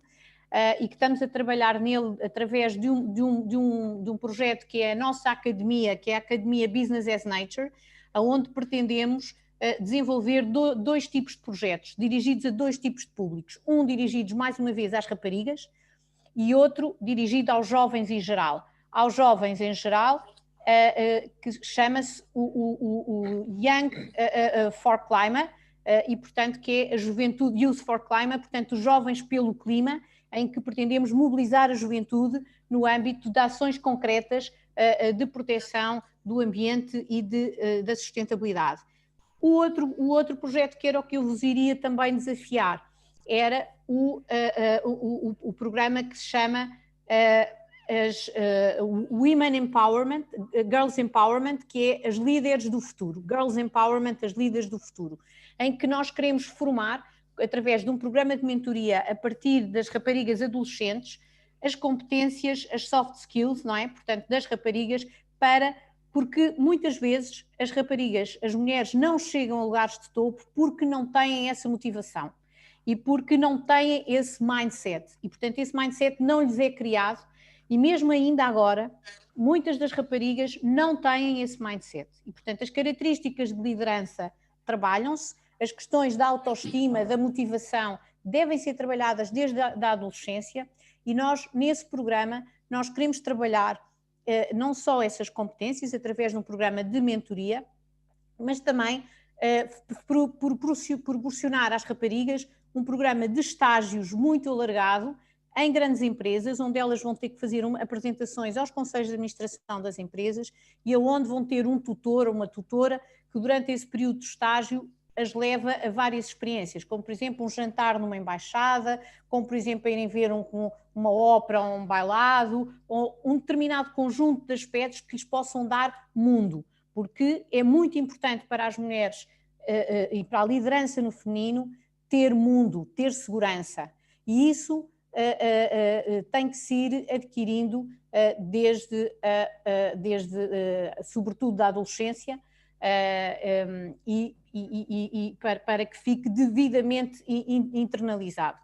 e que estamos a trabalhar nele através de um projeto que é a nossa academia, que é a Academia Business as Nature, onde pretendemos desenvolver dois tipos de projetos, dirigidos a dois tipos de públicos. Um dirigidos, mais uma vez, às raparigas e outro dirigido aos jovens em geral. Aos jovens em geral, que chama-se o Young for Climate, e portanto que é a juventude Youth for Climate, portanto os jovens pelo clima, em que pretendemos mobilizar a juventude no âmbito de ações concretas de proteção do ambiente e da sustentabilidade. O outro projeto que era o que eu vos iria também desafiar era o programa que se chama Women Empowerment, Girls Empowerment, que é as líderes do futuro, Girls Empowerment, as líderes do futuro, em que nós queremos formar, através de um programa de mentoria a partir das raparigas adolescentes, as competências, as soft skills, não é? Portanto, das raparigas, porque muitas vezes as raparigas, as mulheres não chegam a lugares de topo porque não têm essa motivação. e porque não têm esse mindset. E, portanto, esse mindset não lhes é criado e mesmo ainda agora, muitas das raparigas não têm esse mindset. E, portanto, as características de liderança trabalham-se, as questões da autoestima, da motivação, devem ser trabalhadas desde a adolescência e nós, nesse programa, nós queremos trabalhar não só essas competências através de um programa de mentoria, mas também proporcionar às raparigas um programa de estágios muito alargado em grandes empresas, onde elas vão ter que fazer apresentações aos conselhos de administração das empresas e onde vão ter um tutor ou uma tutora que durante esse período de estágio as leva a várias experiências, como por exemplo um jantar numa embaixada, como por exemplo irem ver uma ópera ou um bailado, ou um determinado conjunto de aspectos que lhes possam dar mundo, porque é muito importante para as mulheres e para a liderança no feminino ter mundo, ter segurança, e isso tem que se ir adquirindo desde sobretudo da adolescência, para que fique devidamente internalizado.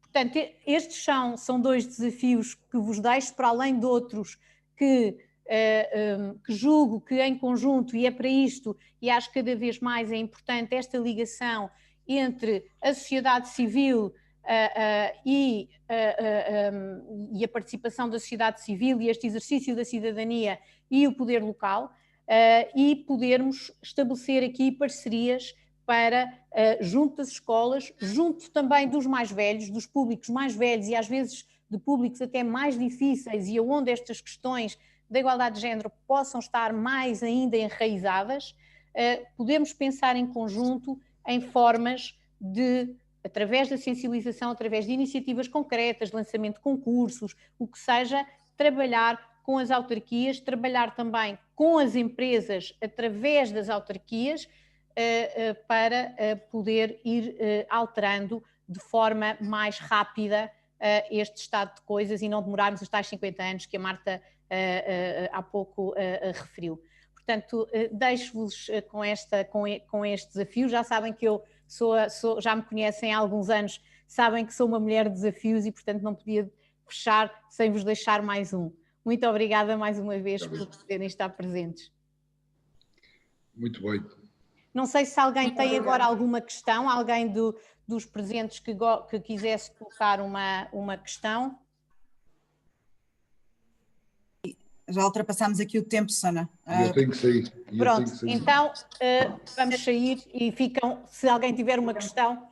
Portanto, estes são dois desafios que vos deixo, para além de outros que julgo que em conjunto, e é para isto, e acho que cada vez mais é importante esta ligação entre a sociedade civil e a participação da sociedade civil e este exercício da cidadania e o poder local, e podermos estabelecer aqui parcerias para, junto das escolas, junto também dos mais velhos, dos públicos mais velhos e às vezes de públicos até mais difíceis e onde estas questões da igualdade de género possam estar mais ainda enraizadas, podemos pensar em conjunto em formas de, através da sensibilização, através de iniciativas concretas, lançamento de concursos, o que seja, trabalhar com as autarquias, trabalhar também com as empresas através das autarquias para poder ir alterando de forma mais rápida este estado de coisas e não demorarmos os tais 50 anos que a Marta há pouco referiu. Portanto, deixo-vos com este desafio. Já sabem que eu já me conhecem há alguns anos, sabem que sou uma mulher de desafios e, portanto, não podia fechar sem vos deixar mais um. Muito obrigada mais uma vez por poderem estar presentes. Muito bem. Não sei se alguém tem agora alguma questão, alguém dos presentes que quisesse colocar uma questão. Já ultrapassámos aqui o tempo, Susana. Eu tenho que sair. Pronto, então vamos sair e ficam, se alguém tiver uma questão,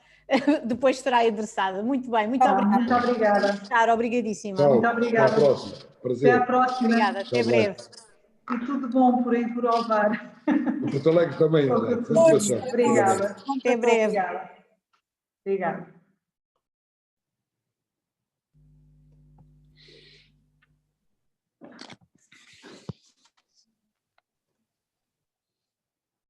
depois será endereçada. Muito bem, muito obrigada. Muito obrigada. Claro, obrigadíssima. Tchau, muito obrigada. Até à próxima. Prazer. Até à próxima. Obrigada, até breve. E tudo bom por aí, por Alvar. O Porto Alegre também, olha. Obrigada. Até breve. Obrigada.